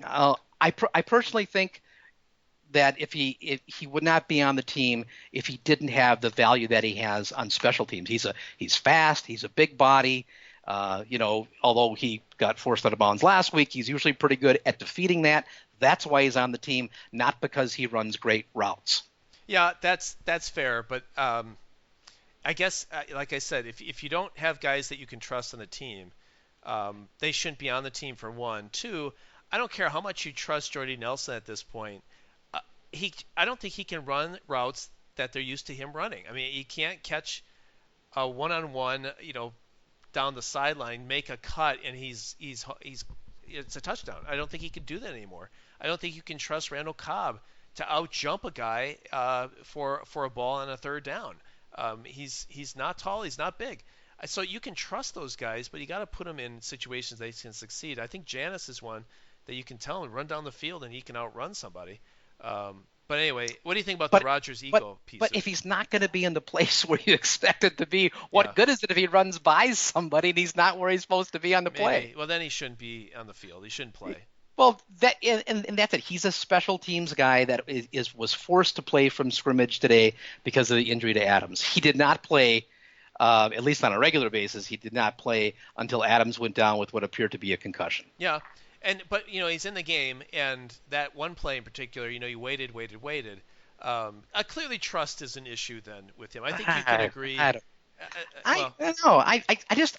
I personally think that if he would not be on the team if he didn't have the value that he has on special teams. He's fast, he's a big body. Although he got forced out of bounds last week, he's usually pretty good at defeating that. That's why he's on the team, not because he runs great routes. Yeah, that's fair. But I guess, like I said, if you don't have guys that you can trust on the team, they shouldn't be on the team, for one. Two, I don't care how much you trust Jordy Nelson at this point. I don't think he can run routes that they're used to him running. I mean, he can't catch a one-on-one, down the sideline, make a cut, and it's a touchdown. I don't think he can do that anymore. I don't think you can trust Randall Cobb to out-jump a guy for a ball on a third down. He's not tall, he's not big. So you can trust those guys, but you got to put them in situations they can succeed. I think Janis is one that you can tell him run down the field and he can outrun somebody. But anyway, what do you think about the Rodgers ego piece? But if he's not going to be in the place where you expect it to be, what good is it if he runs by somebody and he's not where he's supposed to be on the play? Well, then he shouldn't be on the field. He shouldn't play. Well, and that's it. He's a special teams guy that was forced to play from scrimmage today because of the injury to Adams. He did not play, at least on a regular basis. He did not play until Adams went down with what appeared to be a concussion. Yeah. But he's in the game, and that one play in particular, he waited. Clearly, trust is an issue then with him. I think you can agree. I don't know. I just,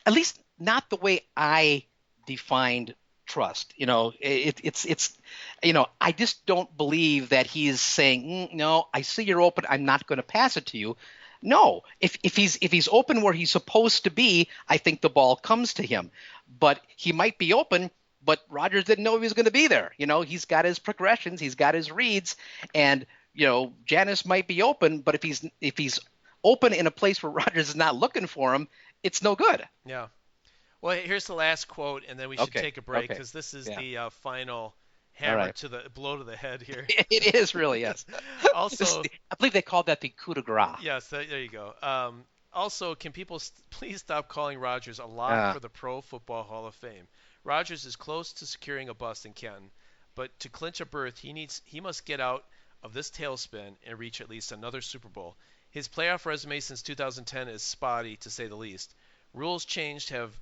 at least not the way I defined trust. It's I just don't believe that he's saying, no, I see you're open, I'm not going to pass it to you. No, if he's open where he's supposed to be, I think the ball comes to him. But he might be open. But Rodgers didn't know he was going to be there. He's got his progressions, he's got his reads, and Janis might be open, but if he's open in a place where Rodgers is not looking for him, it's no good. Yeah. Well, here's the last quote, and then we should take a break because this is the final hammer to the blow to the head here. It is really, yes. Also, I believe they called that the coup de grace. Yes, there you go. Also, can people please stop calling Rodgers a lock for the Pro Football Hall of Fame? Rodgers is close to securing a bust in Canton, but to clinch a berth, he must get out of this tailspin and reach at least another Super Bowl. His playoff resume since 2010 is spotty, to say the least. Rules changed have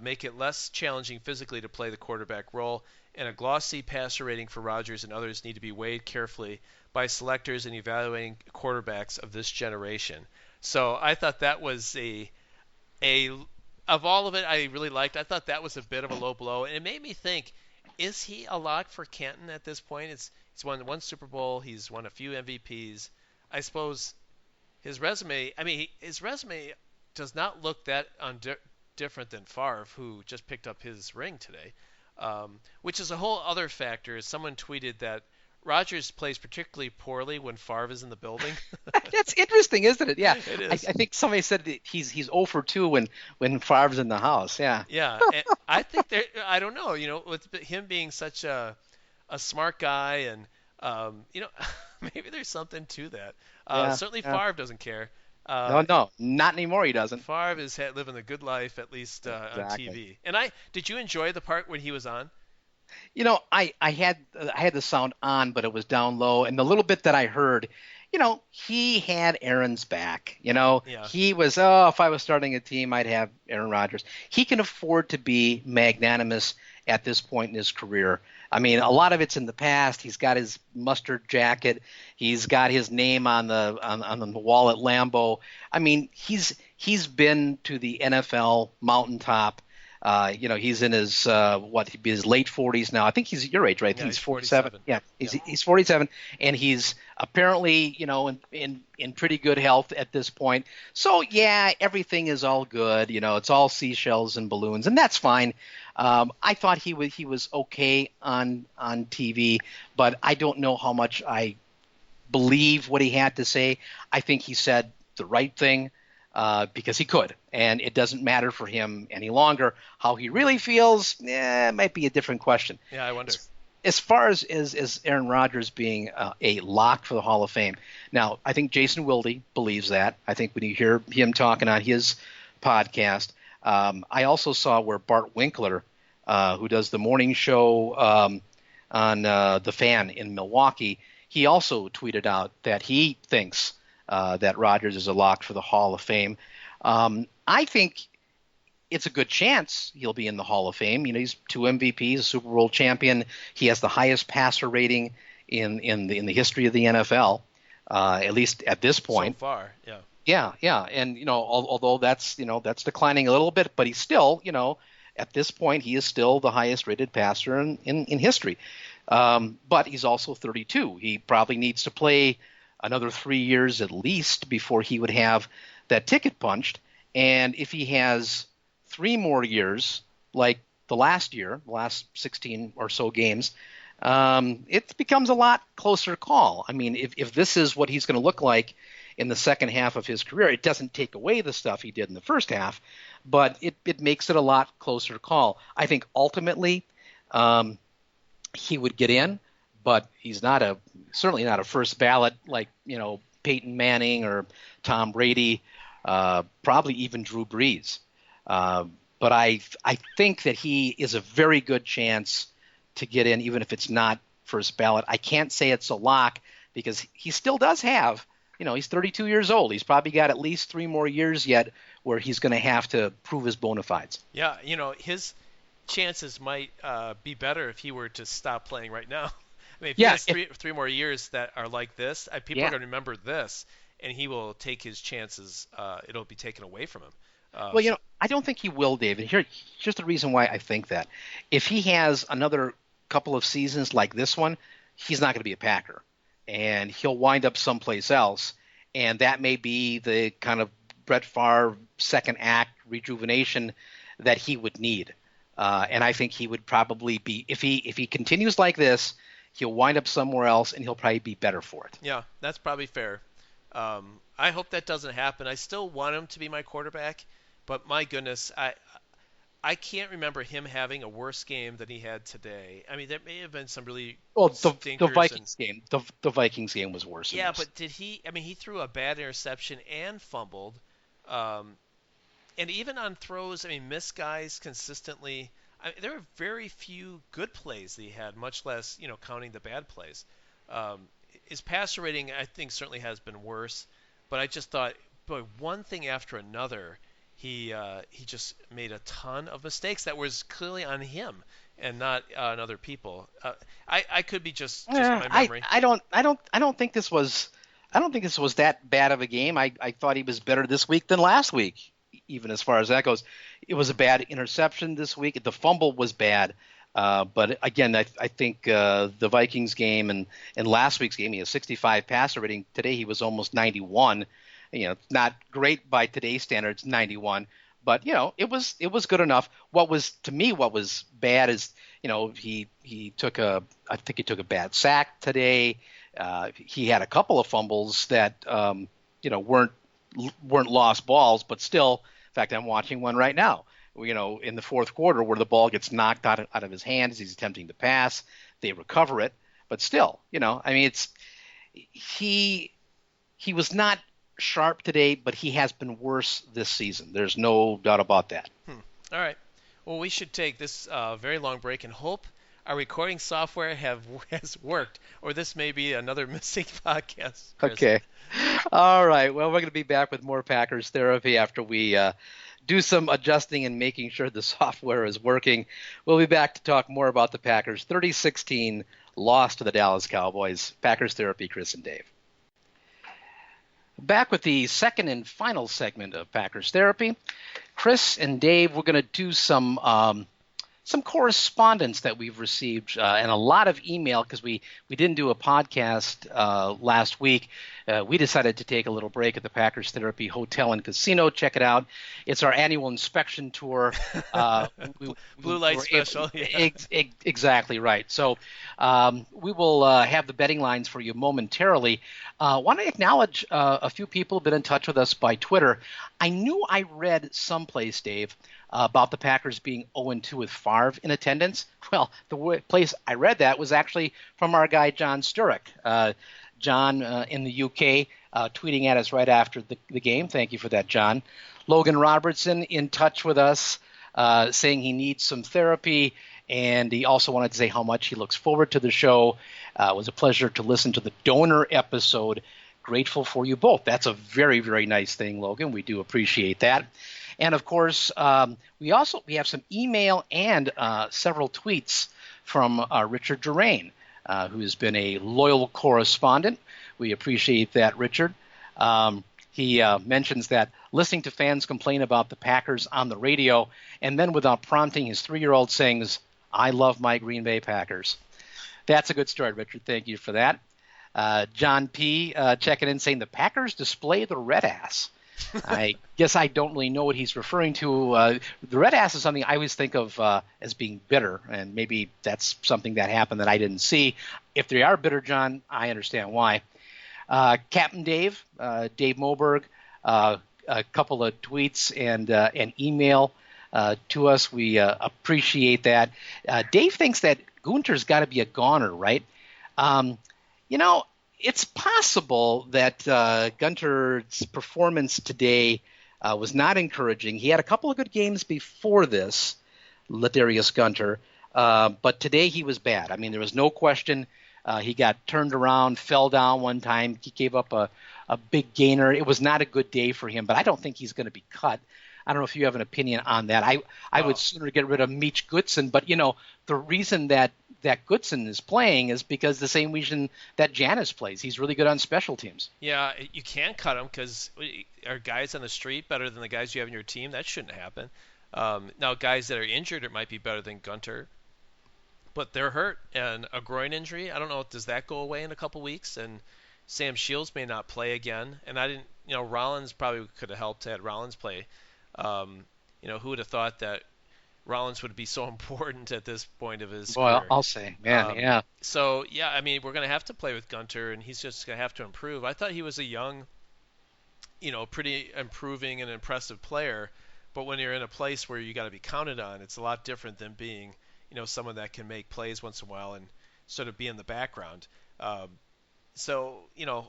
make it less challenging physically to play the quarterback role, and a glossy passer rating for Rodgers and others need to be weighed carefully by selectors in evaluating quarterbacks of this generation. So I thought that was of all of it, I really liked. I thought that was a bit of a low blow, and it made me think: is he a lock for Canton at this point? He's won one Super Bowl. He's won a few MVPs. I suppose his resume. His resume does not look that different than Favre, who just picked up his ring today, which is a whole other factor. Someone tweeted that Rodgers plays particularly poorly when Favre is in the building. That's interesting, isn't it? Yeah, it is. I think somebody said that he's 0 for 2 when Favre's in the house. Yeah. Yeah, and I think I don't know. With him being such a smart guy, and maybe there's something to that. Certainly, Favre doesn't care. No, not anymore. He doesn't. Favre is living the good life, at least on TV. And did you enjoy the part when he was on? I had the sound on, but it was down low, and the little bit that I heard, he had Aaron's back. He was, if I was starting a team, I'd have Aaron Rodgers. He can afford to be magnanimous at this point in his career. A lot of it's in the past. He's got his mustard jacket. He's got his name on the wall at Lambeau. he's been to the NFL mountaintop. He's in his his late 40s now. I think he's your age, right? I think he's 47. Yeah, he's 47, and he's apparently in pretty good health at this point. So yeah, everything is all good. It's all seashells and balloons, and that's fine. I thought he was okay on TV, but I don't know how much I believe what he had to say. I think he said the right thing. Because he could, and it doesn't matter for him any longer. How he really feels, might be a different question. Yeah, I wonder. As far as Aaron Rodgers being a lock for the Hall of Fame, now I think Jason Wilde believes that. I think when you hear him talking on his podcast, I also saw where Bart Winkler, who does the morning show on The Fan in Milwaukee, he also tweeted out that he thinks that Rodgers is a lock for the Hall of Fame. I think it's a good chance he'll be in the Hall of Fame. He's 2 MVPs, a Super Bowl champion. He has the highest passer rating in the history of the NFL, at least at this point. So far, yeah. Yeah, and although that's declining a little bit, but he's still, at this point, he is still the highest rated passer in history. But he's also 32. He probably needs to play another 3 years at least before he would have that ticket punched. And if he has 3 more years, like the last 16 or so games, it becomes a lot closer call. I mean, if this is what he's going to look like in the second half of his career, it doesn't take away the stuff he did in the first half, but it makes it a lot closer call. I think ultimately he would get in, but he's certainly not a first ballot like Peyton Manning or Tom Brady, probably even Drew Brees. But I think that he is a very good chance to get in, even if it's not first ballot. I can't say it's a lock because he still does have, he's 32 years old. He's probably got at least 3 more years yet where he's going to have to prove his bona fides. Yeah, his chances might be better if he were to stop playing right now. I mean, if he has three more years that are like this, people are going to remember this, and he will take his chances. It'll be taken away from him. I don't think he will, David. Here's the reason why I think that. If he has another couple of seasons like this one, he's not going to be a Packer, and he'll wind up someplace else, and that may be the kind of Brett Favre second act rejuvenation that he would need. And I think he would probably be, if he continues like this, he'll wind up somewhere else, and he'll probably be better for it. Yeah, that's probably fair. I hope that doesn't happen. I still want him to be my quarterback, but my goodness, I can't remember him having a worse game than he had today. I mean, there may have been some really the Vikings game. The Vikings game was worse. Yeah, but did he? I mean, he threw a bad interception and fumbled, and even on throws, I mean, missed guys consistently. I mean, there were very few good plays that he had, much less, counting the bad plays. His passer rating, I think, certainly has been worse. But I just thought, boy, one thing after another, he just made a ton of mistakes that was clearly on him and not on other people. I could be just my memory. I don't think this was that bad of a game. I thought he was better this week than last week, even as far as that goes. It was a bad interception this week. The fumble was bad. But again, I think the Vikings game and last week's game, he has 65 passer rating. Today he was almost 91. Not great by today's standards, 91. But it was good enough. What was bad is he took a bad sack today. He had a couple of fumbles that weren't lost balls, but still. In fact, I'm watching one right now. In the fourth quarter where the ball gets knocked out of his hand as he's attempting to pass. They recover it, but still, I mean, he was not sharp today, but he has been worse this season. There's no doubt about that. All right. Well, we should take this very long break and hope our recording software has worked, or this may be another missing podcast, Chris. Okay. All right. Well, we're going to be back with more Packers Therapy after we do some adjusting and making sure the software is working. We'll be back to talk more about the Packers' 30-16 loss to the Dallas Cowboys. Packers Therapy, Chris and Dave. Back with the second and final segment of Packers Therapy. Chris and Dave, we're going to do some correspondence that we've received and a lot of email because we didn't do a podcast last week. We decided to take a little break at the Packers Therapy Hotel and Casino. Check it out. It's our annual inspection tour. Blue light special. Exactly right. So we will have the betting lines for you momentarily. Want to acknowledge a few people have been in touch with us by Twitter. I knew I read someplace, Dave, about the Packers being 0-2 with Favre in attendance. Well, the place I read that was actually from our guy John Sturrock. John in the UK tweeting at us right after the game. Thank you for that, John. Logan Robertson in touch with us saying he needs some therapy, and he also wanted to say how much he looks forward to the show. It was a pleasure to listen to the donor episode. Grateful for you both. That's a very, very nice thing, Logan. We do appreciate that. And, of course, we have some email and several tweets from Richard Durain, who has been a loyal correspondent. We appreciate that, Richard. He mentions that listening to fans complain about the Packers on the radio and then without prompting, his 3-year-old sings, "I love my Green Bay Packers." That's a good story, Richard. Thank you for that. John P. Checking in saying the Packers display the red ass. I guess I don't really know what he's referring to. The red ass is something I always think of as being bitter, and maybe that's something that happened that I didn't see. If they are bitter, John, I understand why. Captain Dave, Dave Moberg, a couple of tweets and an email to us. We appreciate that. Dave thinks that Gunter's got to be a goner, right? It's possible that Gunter's performance today was not encouraging. He had a couple of good games before this, Ladarius Gunter, but today he was bad. I mean, there was no question. He got turned around, fell down one time. He gave up a big gainer. It was not a good day for him, but I don't think he's going to be cut. I don't know if you have an opinion on that. I would sooner get rid of Meach Goodson, but, the reason that Goodson is playing is because the same reason that Janis plays. He's really good on special teams. Yeah, you can't cut him because are guys on the street better than the guys you have in your team? That shouldn't happen. Now, guys that are injured, it might be better than Gunter, but they're hurt. And a groin injury, I don't know, does that go away in a couple weeks? And Sam Shields may not play again. And I didn't, Rollins probably could have helped had Rollins play. Who would have thought that Rollins would be so important at this point of his career? Well, I'll say, man, yeah. So, yeah, I mean, we're going to have to play with Gunter, and he's just going to have to improve. I thought he was a young, pretty improving and impressive player, but when you're in a place where you got to be counted on, it's a lot different than being, someone that can make plays once in a while and sort of be in the background. So,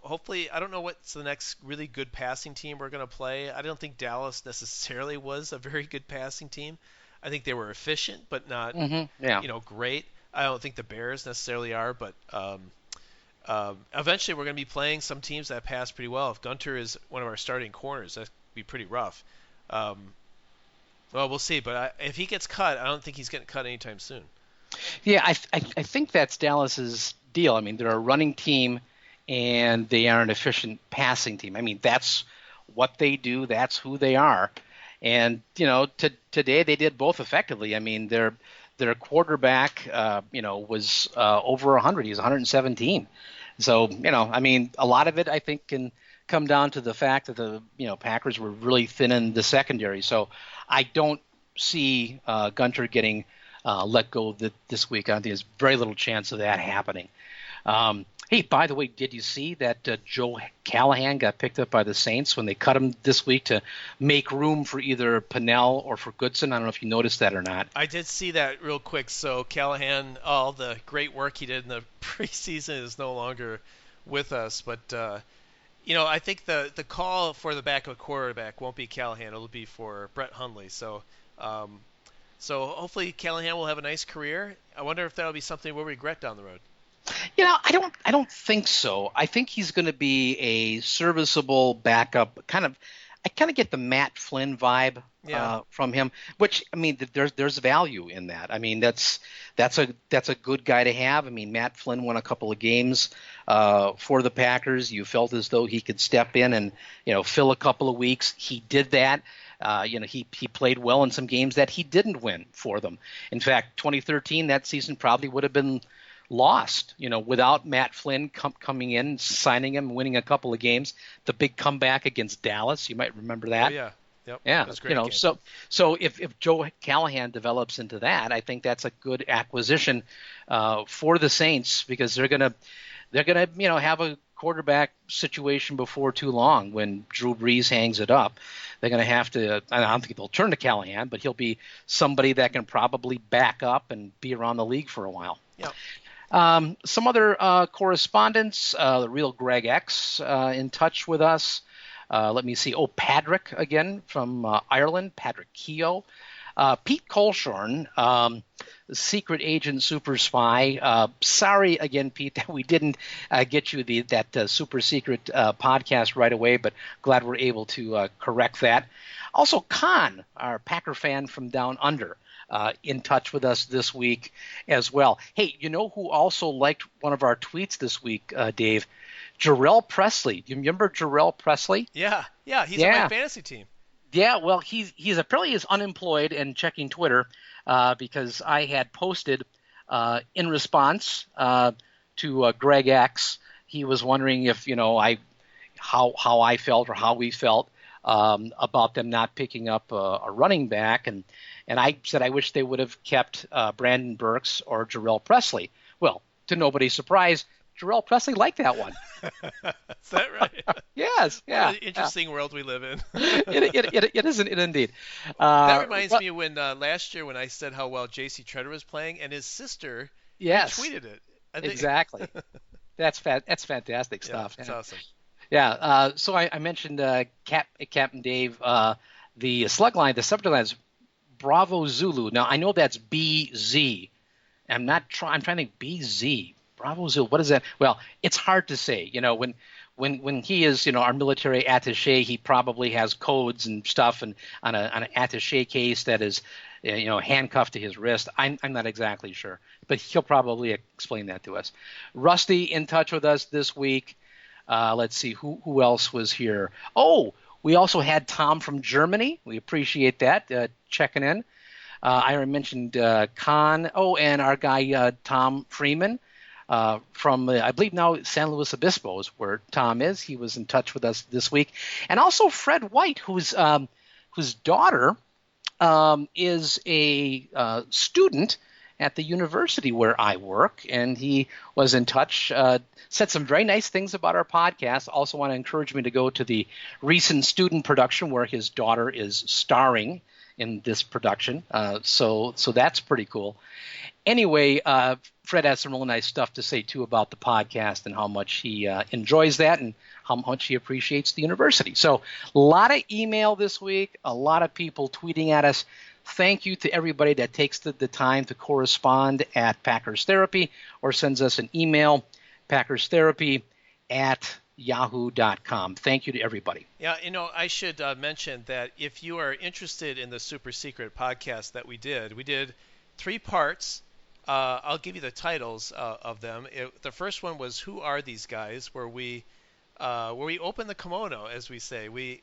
hopefully, I don't know what's the next really good passing team we're going to play. I don't think Dallas necessarily was a very good passing team. I think they were efficient, but not, great. I don't think the Bears necessarily are, but eventually we're going to be playing some teams that pass pretty well. If Gunter is one of our starting corners, that'd be pretty rough. Well, we'll see. But if he gets cut, I don't think he's getting cut anytime soon. Yeah, I think that's Dallas's deal. I mean, they're a running team, and they are an efficient passing team. I mean, that's what they do. That's who they are. And, today they did both effectively. I mean, their quarterback, was over 100. He was 117. So, a lot of it, I think, can come down to the fact that the, Packers were really thin in the secondary. So I don't see Gunter getting let go this week. I think there's very little chance of that happening. Hey, by the way, did you see that Joe Callahan got picked up by the Saints when they cut him this week to make room for either Pennell or for Goodson? I don't know if you noticed that or not. I did see that real quick. So Callahan, all the great work he did in the preseason is no longer with us. But, I think the call for the backup quarterback won't be Callahan. It'll be for Brett Hundley. So hopefully Callahan will have a nice career. I wonder if that'll be something we'll regret down the road. I don't think so. I think he's going to be a serviceable backup. I kind of get the Matt Flynn vibe from him. Which, I mean, there's value in that. I mean, that's a good guy to have. I mean, Matt Flynn won a couple of games for the Packers. You felt as though he could step in and fill a couple of weeks. He did that. He played well in some games that he didn't win for them. In fact, 2013, that season probably would have been lost, without Matt Flynn coming in, signing him, winning a couple of games. The big comeback against Dallas, you might remember that. Oh, yeah. Yep. Yeah, That was a great game. so if Joe Callahan develops into that, I think that's a good acquisition for the Saints, because they're gonna have a quarterback situation before too long when Drew Brees hangs it up. They're going to have to – I don't think they'll turn to Callahan, but he'll be somebody that can probably back up and be around the league for a while. Yeah. Some other correspondence, the real Greg X in touch with us. Let me see. Oh, Patrick again from Ireland, Patrick Keogh. Pete Colshorn, secret agent, super spy. Sorry again, Pete, that we didn't get you that super secret podcast right away, but glad we're able to correct that. Also, Khan, our Packer fan from down under, in touch with us this week as well. Hey, you know who also liked one of our tweets this week, Dave? Jarrell Presley. Do you remember Jarrell Presley? Yeah. He's on my fantasy team. Yeah, well, he's apparently is unemployed and checking Twitter because I had posted in response to Greg X. He was wondering if how I felt or how we felt about them not picking up a running back, and I said I wish they would have kept Brandon Burks or Jarrell Presley. Well, to nobody's surprise, Jarrell Presley liked that one. Is that right? Yes. Yeah. What an interesting world we live in. It isn't it indeed. That reminds me when last year when I said how well J.C. Treader was playing, and his sister tweeted it. Exactly. That's fantastic stuff. Yeah, it's awesome. Yeah. So I mentioned Captain Dave, the slug line, the subject line is Bravo Zulu. Now I know that's BZ. I'm trying to think BZ. Bravo Zulu. What is that? Well, it's hard to say. When he is our military attaché, he probably has codes and stuff, and on an attaché case that is handcuffed to his wrist. I'm not exactly sure, but he'll probably explain that to us. Rusty in touch with us this week. Let's see who else was here. Oh, we also had Tom from Germany. We appreciate that checking in. I mentioned Khan. Oh, and our guy Tom Freeman. From, I believe now San Luis Obispo is where Tom is. He was in touch with us this week. And also Fred White, whose daughter is a student at the university where I work, and he was in touch, said some very nice things about our podcast. Also want to encourage me to go to the recent student production where his daughter is starring in this production. So that's pretty cool. Anyway, Fred has some really nice stuff to say, too, about the podcast and how much he enjoys that and how much he appreciates the university. So a lot of email this week, a lot of people tweeting at us. Thank you to everybody that takes the time to correspond at Packers Therapy or sends us an email, packerstherapy@yahoo.com. Thank you to everybody. Yeah, I should mention that if you are interested in the super secret podcast that we did 3 parts. I'll give you the titles of them. The first one was "Who Are These Guys?", where we open the kimono, as we say. We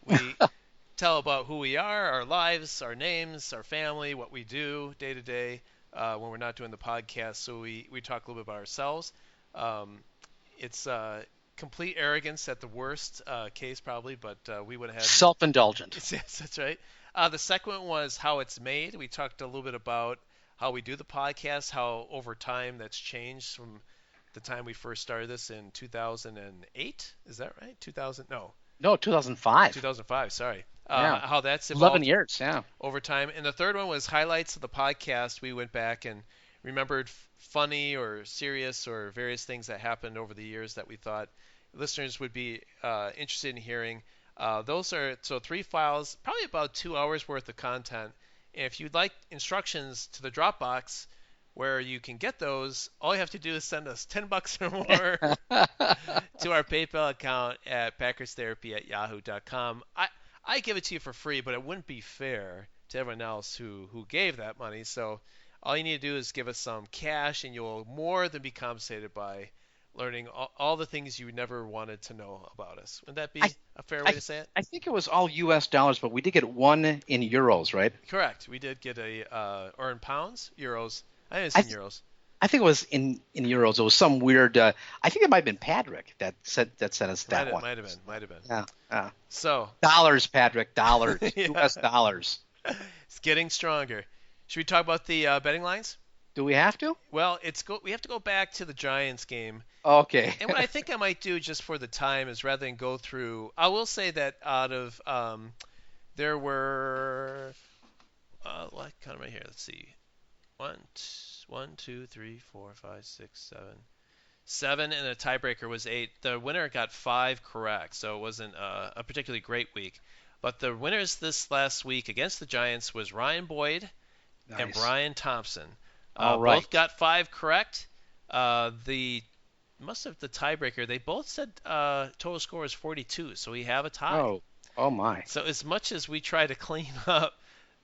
tell about who we are, our lives, our names, our family, what we do day to day when we're not doing the podcast. So we talk a little bit about ourselves. It's complete arrogance at the worst case probably, but we would have had self-indulgent. Yes, that's right. The second one was how it's made. We talked a little bit about how we do the podcast, how over time that's changed from the time we first started this in 2008. Is that right? 2000? No, 2005. 2005. Sorry. Yeah. How that's evolved 11 years. Yeah. Over time. And the third one was highlights of the podcast. We went back and remembered funny or serious or various things that happened over the years that we thought listeners would be interested in hearing. Those are 3 files, probably about 2 hours worth of content. And if you'd like instructions to the Dropbox where you can get those, all you have to do is send us $10 or more to our PayPal account at packerstherapy@yahoo.com. I I give it to you for free, but it wouldn't be fair to everyone else who gave that money. So all you need to do is give us some cash, and you'll more than be compensated by learning all the things you never wanted to know about us. Would that be a fair way to say it? I think it was all U.S. dollars, but we did get one in euros, right? Correct. We did get or in pounds, euros. I think it's in euros. I think it was in euros. It was some weird. I think it might have been Patrick that sent us that one. Might have been. Yeah. So dollars, Patrick, dollars, Yeah. U.S. dollars. It's getting stronger. Should we talk about the betting lines? Do we have to? Well, we have to go back to the Giants game. Okay. And what I think I might do just for the time is rather than go through, I will say that out of there were what kind of right here? Let's see, 7, and a tiebreaker was 8. The winner got 5 correct, so it wasn't a particularly great week. But the winners this last week against the Giants was Ryan Boyd and Brian Thompson. All right. Both got 5 correct. The tiebreaker. They both said total score is 42, so we have a tie. Oh my. So as much as we try to clean up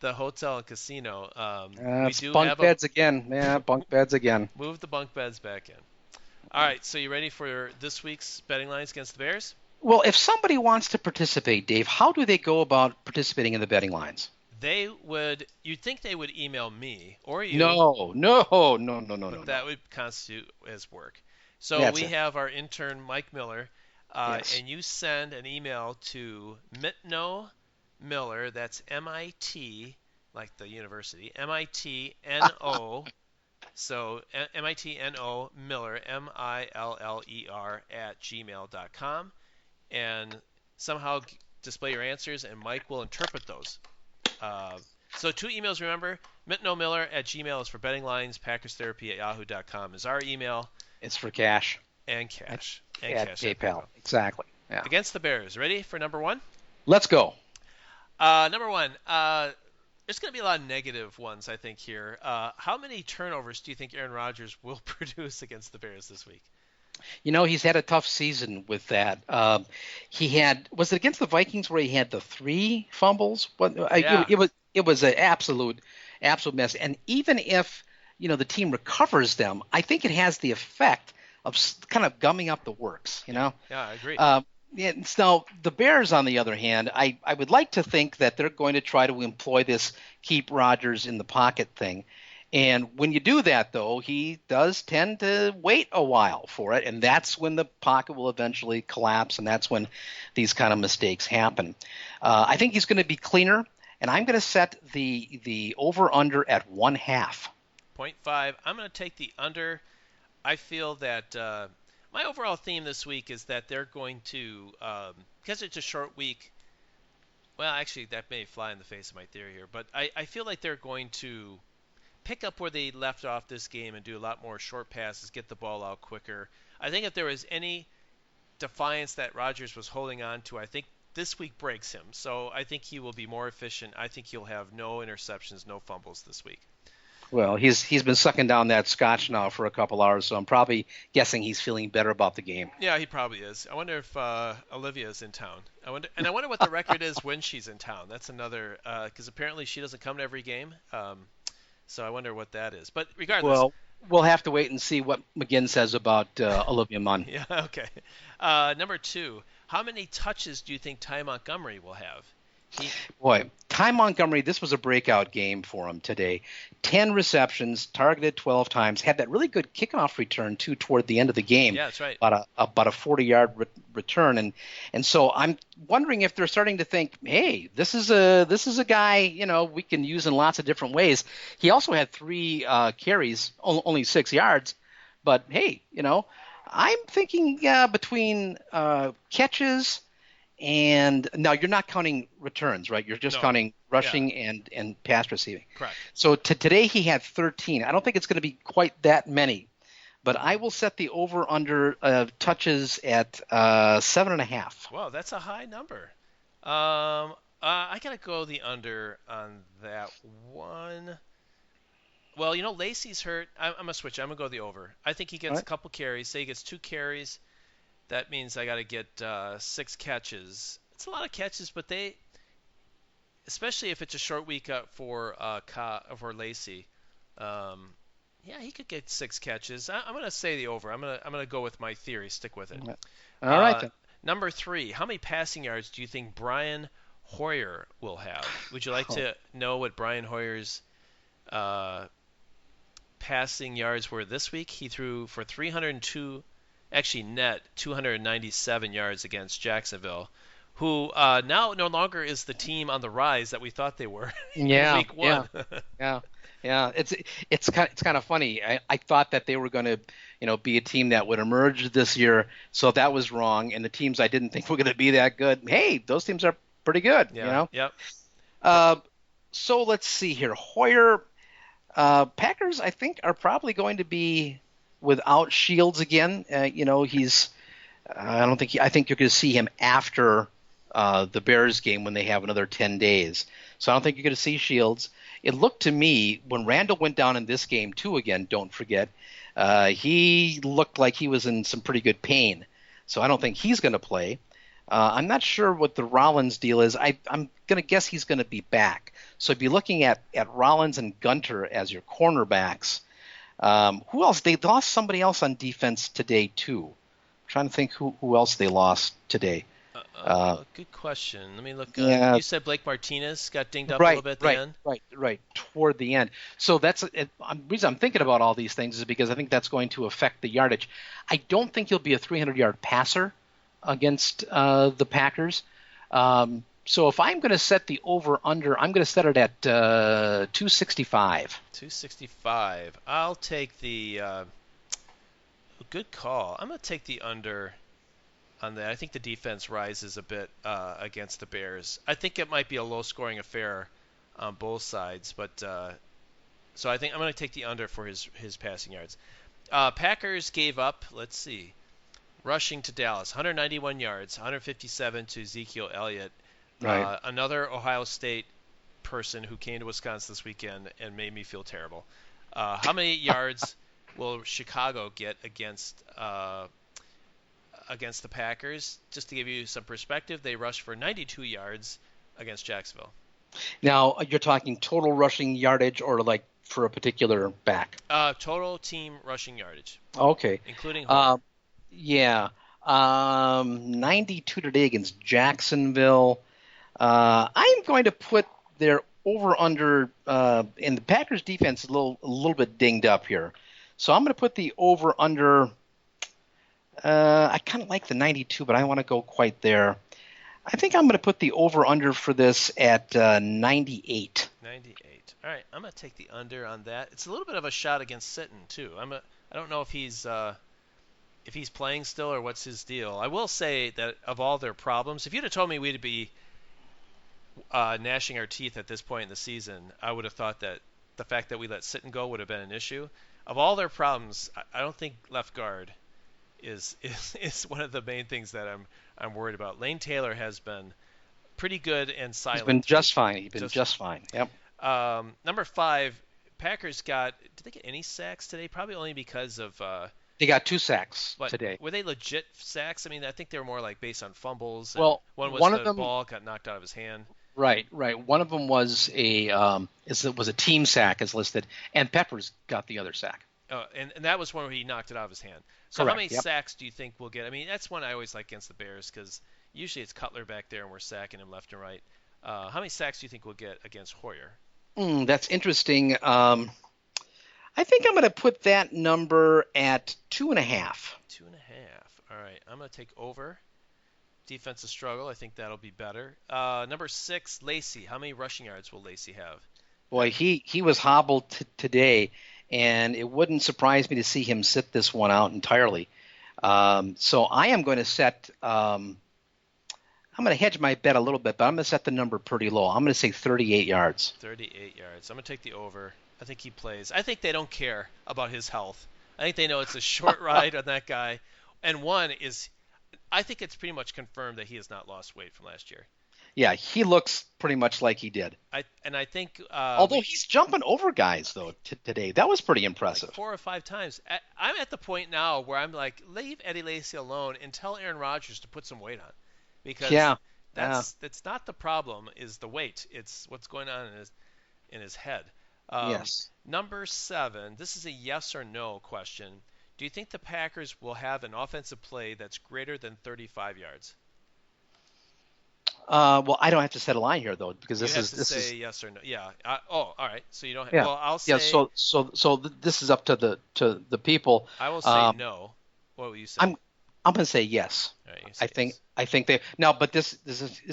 the hotel and casino, we do bunk have beds again. Yeah, bunk beds again. move the bunk beds back in. All right, so you ready for this week's betting lines against the Bears? Well, if somebody wants to participate, Dave, how do they go about participating in the betting lines? You'd think they would email me or you. No. That would constitute as work. So That's we it. have our intern, Mike Miller, Yes. and you send an email to Mitno Miller, that's MIT, like the university, MITNO, so MITNO Miller, MILLER, @gmail.com, and somehow display your answers, and Mike will interpret those. So 2 emails, remember. MitnoMiller @gmail is for betting lines. PackersTherapy@yahoo.com is our email. It's for cash. And cash. At PayPal. Exactly. Yeah. Against the Bears. Ready for number 1? Let's go. Number 1. There's going to be a lot of negative ones, I think, here. How many turnovers do you think Aaron Rodgers will produce against the Bears this week? You know, he's had a tough season with that. Was it against the Vikings where he had the 3 fumbles? Yeah. It was an absolute mess. And even if, the team recovers them, I think it has the effect of kind of gumming up the works, Yeah, I agree. So the Bears, on the other hand, I would like to think that they're going to try to employ this keep Rodgers in the pocket thing. And when you do that, though, he does tend to wait a while for it, and that's when the pocket will eventually collapse, and that's when these kind of mistakes happen. I think he's going to be cleaner, and I'm going to set the over-under at 1/2. 0.5. I'm going to take the under. I feel that my overall theme this week is that they're going to, because it's a short week, well, actually, that may fly in the face of my theory here, but I feel like they're going to pick up where they left off this game and do a lot more short passes, get the ball out quicker. I think if there was any defiance that Rodgers was holding on to, I think this week breaks him. So I think he will be more efficient. I think he'll have no interceptions, no fumbles this week. Well, he's been sucking down that scotch now for a couple hours, so I'm probably guessing he's feeling better about the game. Yeah, he probably is. I wonder if Olivia's in town. I wonder what the record is when she's in town. That's another, because apparently she doesn't come to every game. So I wonder what that is. But regardless. Well, we'll have to wait and see what McGinn says about Olivia Munn. Yeah, okay. Number 2, how many touches do you think Ty Montgomery will have? Boy, Ty Montgomery, this was a breakout game for him today. 10 receptions, targeted 12 times, had that really good kickoff return, too, toward the end of the game. Yeah, that's right. About a 40-yard return. And so I'm wondering if they're starting to think, hey, this is a guy, we can use in lots of different ways. He also had 3 carries, only 6 yards. But, hey, I'm thinking between catches and now you're not counting returns, right? You're just counting rushing and pass receiving. Correct. So today he had 13. I don't think it's going to be quite that many, but I will set the over-under touches at 7.5. Wow, that's a high number. I got to go the under on that one. Well, Lacey's hurt. I'm going to switch. I'm going to go the over. I think he gets a couple carries. Say he gets 2 carries. That means I got to get 6 catches. It's a lot of catches, but especially if it's a short week for Lacy. Yeah, he could get 6 catches. I'm going to say the over. I'm going to go with my theory. Stick with it. All right then. Number 3, how many passing yards do you think Brian Hoyer will have? Would you like to know what Brian Hoyer's passing yards were this week? He threw for 302, actually net 297 yards against Jacksonville, who now no longer is the team on the rise that we thought they were in week 1. Yeah. It's kind of funny. I thought that they were going to, be a team that would emerge this year, so that was wrong. And the teams I didn't think were going to be that good, hey, those teams are pretty good. Yep. So let's see here. Hoyer, Packers, I think, are probably going to be without Shields again. I think you're going to see him after the Bears game when they have another 10 days. So I don't think you're going to see Shields. It looked to me when Randall went down in this game too. Again, don't forget, he looked like he was in some pretty good pain. So I don't think he's going to play. I'm not sure what the Rollins deal is. I'm going to guess he's going to be back. So I'd be looking at Rollins and Gunter as your cornerbacks. Who else? They lost somebody else on defense today too. I'm trying to think who else they lost today. Good question. Let me look. Yeah. You said Blake Martinez got dinged up a little bit at the end? Right, toward the end. So that's the reason I'm thinking about all these things is because I think that's going to affect the yardage. I don't think he'll be a 300-yard passer against the Packers. So if I'm going to set the over-under, I'm going to set it at 265. 265. I'll take the good call. I'm going to take the under on that. I think the defense rises a bit against the Bears. I think it might be a low-scoring affair on both sides, but so I think I'm going to take the under for his passing yards. Packers gave up, let's see, rushing to Dallas, 191 yards, 157 to Ezekiel Elliott. Right. Another Ohio State person who came to Wisconsin this weekend and made me feel terrible. How many yards will Chicago get against the Packers? Just to give you some perspective, they rushed for 92 yards against Jacksonville. Now, you're talking total rushing yardage or like for a particular back? Total team rushing yardage. Okay. Including 92 today against Jacksonville. I'm going to put their over-under, and the Packers defense is a little bit dinged up here. So I'm going to put the over-under. I kind of like the 92, but I don't want to go quite there. I think I'm going to put the over-under for this at 98. 98. All right, I'm going to take the under on that. It's a little bit of a shot against Sitton too. I don't know if he's playing still or what's his deal. I will say that of all their problems, if you'd have told me we'd be gnashing our teeth at this point in the season, I would have thought that the fact that we let Sitton go would have been an issue. Of all their problems, I don't think left guard is one of the main things that I'm worried about. Lane Taylor has been pretty good and silent. He's been just fine. He's been just fine. Yep. Number 5, Packers did they get any sacks today? Probably only because of they got 2 sacks today. Were they legit sacks? I mean, I think they were more like based on fumbles. Well, one of them, ball got knocked out of his hand. Right. One of them was a team sack as listed, and Peppers got the other sack. And that was one where he knocked it out of his hand. So Correct. How many sacks do you think we'll get? I mean, that's one I always like against the Bears because usually it's Cutler back there and we're sacking him left and right. How many sacks do you think we'll get against Hoyer? That's interesting. I think I'm going to put that number at 2.5. 2.5. All right. I'm going to take over. Defensive struggle. I think that'll be better. Number 6, Lacy. How many rushing yards will Lacy have? Boy, he was hobbled today, and it wouldn't surprise me to see him sit this one out entirely. So I am going to set I'm going to hedge my bet a little bit, but I'm going to set the number pretty low. I'm going to say 38 yards. 38 yards. I'm going to take the over. I think he plays. I think they don't care about his health. I think they know it's a short ride on that guy. And one is, I think it's pretty much confirmed that he has not lost weight from last year. Yeah, he looks pretty much like he did. I think. Although he's jumping over guys though today, that was pretty impressive. Like 4 or 5 times. I'm at the point now where I'm like, leave Eddie Lacy alone and tell Aaron Rodgers to put some weight on, because that's not the problem. Is the weight? It's what's going on in his head. Yes. Number 7. This is a yes or no question. Do you think the Packers will have an offensive play that's greater than 35 yards? Well, I don't have to set a line here though, because You have to say yes or no. Yeah. All right. So you don't. Yeah. Well, I'll say. Yeah. This is up to the people. I will say no. What will you say? I'm going to say yes. All right, you say yes. I think they now, but this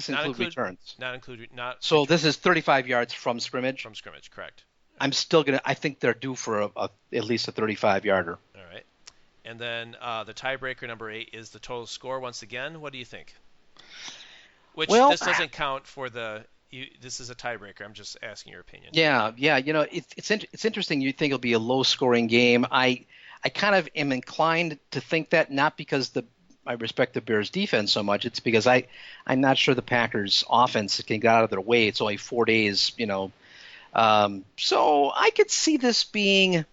includes returns. Not included. Not. So this is 35 yards from scrimmage. From scrimmage, correct. I'm still gonna. I think they're due for at least a 35-yarder. All right. And then the tiebreaker number 8 is the total score. Once again, what do you think? Which this doesn't count for this is a tiebreaker. I'm just asking your opinion. Yeah. It's interesting. You think it'll be a low-scoring game. I kind of am inclined to think that, not because I respect the Bears' defense so much. It's because I'm not sure the Packers' offense can get out of their way. It's only 4 days, So I could see this being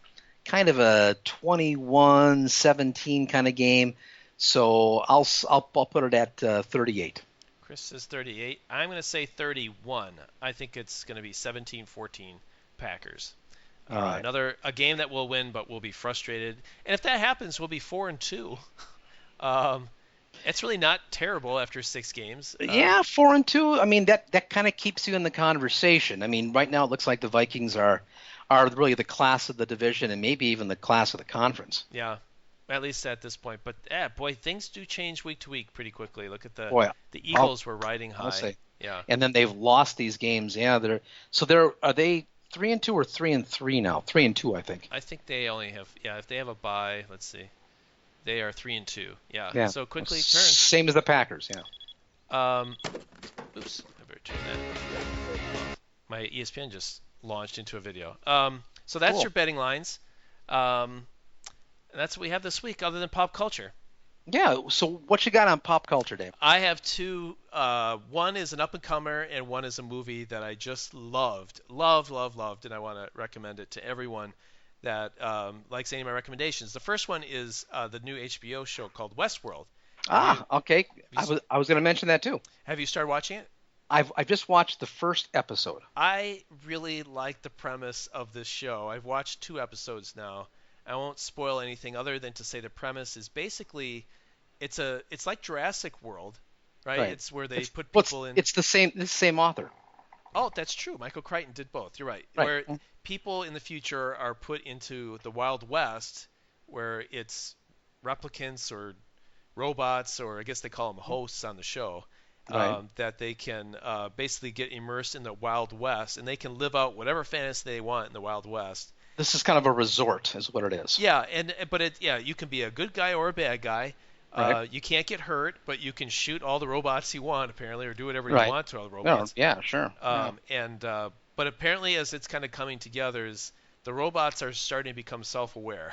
kind of a 21-17 kind of game. So I'll put it at 38. Chris says 38. I'm going to say 31. I think it's going to be 17-14 Packers. All right. A game that we'll win, but we'll be frustrated. And if that happens, we'll be 4-2. It's really not terrible after 6 games. 4-2. I mean, that kind of keeps you in the conversation. I mean, right now it looks like the Vikings are really the class of the division and maybe even the class of the conference. Yeah, at least at this point. But boy, things do change week to week pretty quickly. Look at the Eagles were riding high. I'll say. Yeah. And then they've lost these games. Yeah, are they 3-2 or 3-3 now? 3-2, I think. I think they only have if they have a bye, let's see. They are 3-2. Yeah. So quickly turns. Same as the Packers. Yeah. Oops. I better turn that. My ESPN just launched into a video. So that's Cool. your betting lines. And that's what we have this week, other than pop culture. Yeah. So what you got on pop culture, Dave? I have 2. One is an up-and-comer, and one is a movie that I just loved, and I want to recommend it to everyone that likes any of my recommendations. The first one is the new HBO show called Westworld. Okay. I was going to mention that too. Have you started watching it? I've just watched the first episode. I really like the premise of this show. I've watched 2 episodes now. I won't spoil anything other than to say the premise is basically it's like Jurassic World, right? It's where they put people in. It's the same author. Oh, that's true. Michael Crichton did both. You're right. Where people in the future are put into the Wild West, where it's replicants or robots, or I guess they call them hosts on the show, that they can basically get immersed in the Wild West, and they can live out whatever fantasy they want in the Wild West. This is kind of a resort, is what it is. Yeah, but you can be a good guy or a bad guy. Right. You can't get hurt, but you can shoot all the robots you want, apparently, or do whatever you want to all the robots. Yeah, sure. But apparently, as it's kind of coming together, is the robots are starting to become self-aware.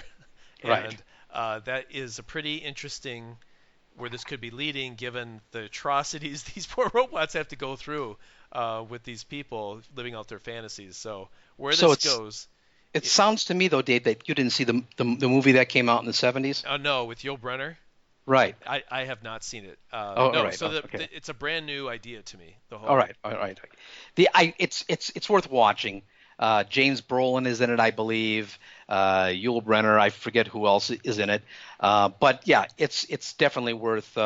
Right. And that is a pretty interesting where this could be leading, given the atrocities these poor robots have to go through with these people living out their fantasies. So this goes. It sounds to me, though, Dave, that you didn't see the movie that came out in the 70s? No, with Yul Brynner. Right. I have not seen it. All right. So okay. It's a brand new idea to me. The whole. All right. It's worth watching. James Brolin is in it, I believe. Yul Brynner, I forget who else is in it. But yeah, it's definitely worth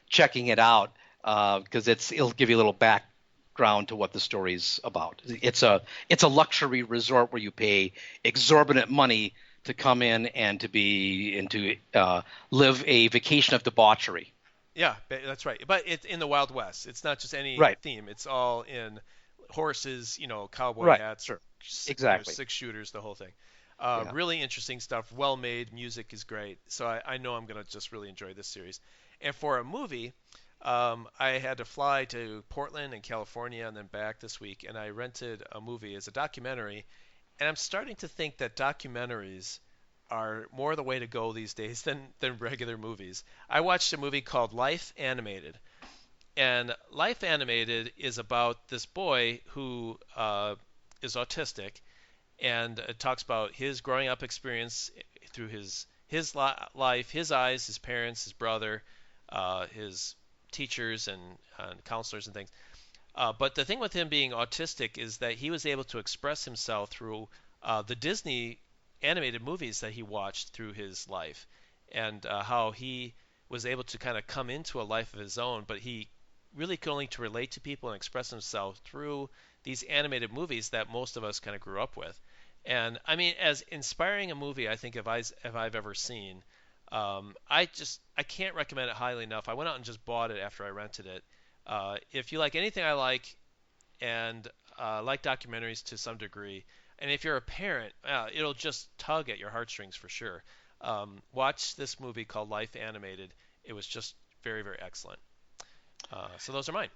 checking it out because it'll give you a little background to what the story's about. It's a luxury resort where you pay exorbitant money to come in and to live a vacation of debauchery. Yeah, that's right. But it's in the Wild West. It's not just any theme. It's all in horses, cowboy hats, sure. Exactly. 6 shooters, the whole thing. Really interesting stuff. Well made. Music is great. So I know I'm going to just really enjoy this series. And for a movie, I had to fly to Portland and California and then back this week, and I rented a movie as a documentary. And I'm starting to think that documentaries are more the way to go these days than regular movies. I watched a movie called Life Animated. And Life Animated is about this boy who is autistic, and it talks about his growing up experience through his life, his eyes, his parents, his brother, his teachers and counselors and things. But the thing with him being autistic is that he was able to express himself through the Disney animated movies that he watched through his life, and how he was able to kind of come into a life of his own, but he really could only to relate to people and express himself through these animated movies that most of us kind of grew up with. And I mean, as inspiring a movie I think if I've ever seen, I can't recommend it highly enough. I went out and just bought it after I rented it. If you like anything I like, and like documentaries to some degree, and if you're a parent, it'll just tug at your heartstrings for sure. Watch this movie called Life Animated. It was just very, very excellent. So those are mine.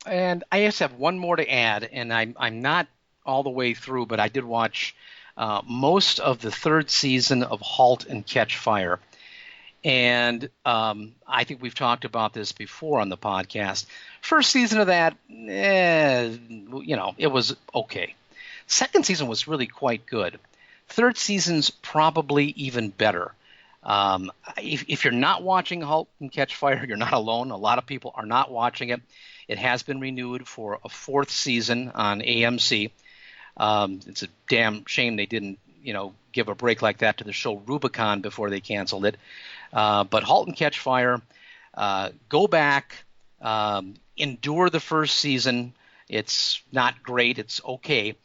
And I just have one more to add, and I'm not all the way through, but I did watch most of the third season of *Halt and Catch Fire*. And I think we've talked about this before on the podcast. First season of that, it was okay. Second season was really quite good. Third season's probably even better. If you're not watching *Halt and Catch Fire*, you're not alone. A lot of people are not watching it. It has been renewed for a fourth season on AMC. It's a damn shame they didn't, give a break like that to the show Rubicon before they canceled it. But *Halt and Catch Fire*, go back, endure the first season. It's not great. It's okay.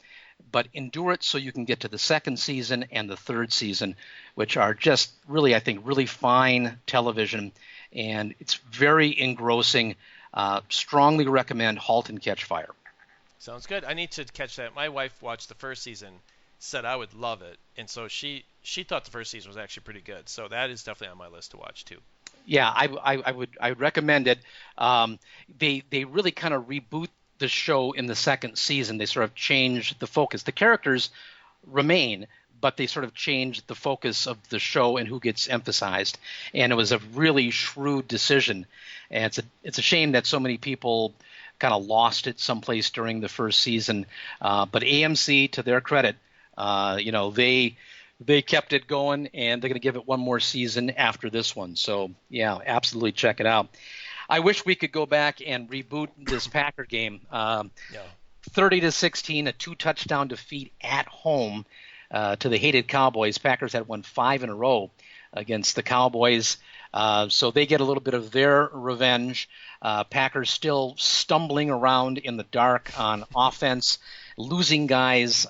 But endure it so you can get to the second season and the third season, which are just really, I think, really fine television. And it's very engrossing. Strongly recommend *Halt and Catch Fire*. Sounds good. I need to catch that. My wife watched the first season, said I would love it, and so she thought the first season was actually pretty good. So that is definitely on my list to watch too. Yeah, I would recommend it. They really kind of reboot the show in the second season. They sort of change the focus. The characters remain, but they sort of changed the focus of the show and who gets emphasized. And it was a really shrewd decision. And it's a shame that so many people kind of lost it someplace during the first season. But AMC, to their credit, they kept it going, and they're going to give it one more season after this one. So, yeah, absolutely check it out. I wish we could go back and reboot this Packer game. 30-16, a 2-touchdown defeat at home to the hated Cowboys. Packers had won 5 in a row against the Cowboys. So they get a little bit of their revenge. Packers still stumbling around in the dark on offense, losing guys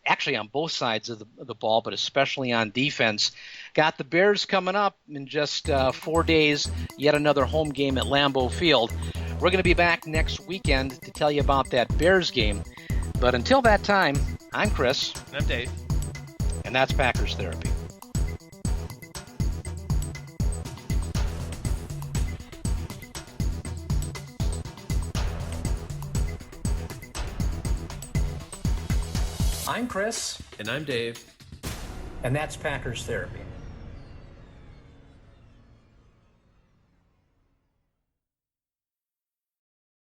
actually on both sides of the ball, but especially on defense. Got the Bears coming up in just 4 days, yet another home game at Lambeau Field. We're going to be back next weekend to tell you about that Bears game. But until that time, I'm Chris. And I'm Dave. And that's Packers Therapy. I'm Chris. And I'm Dave. And that's Packers Therapy.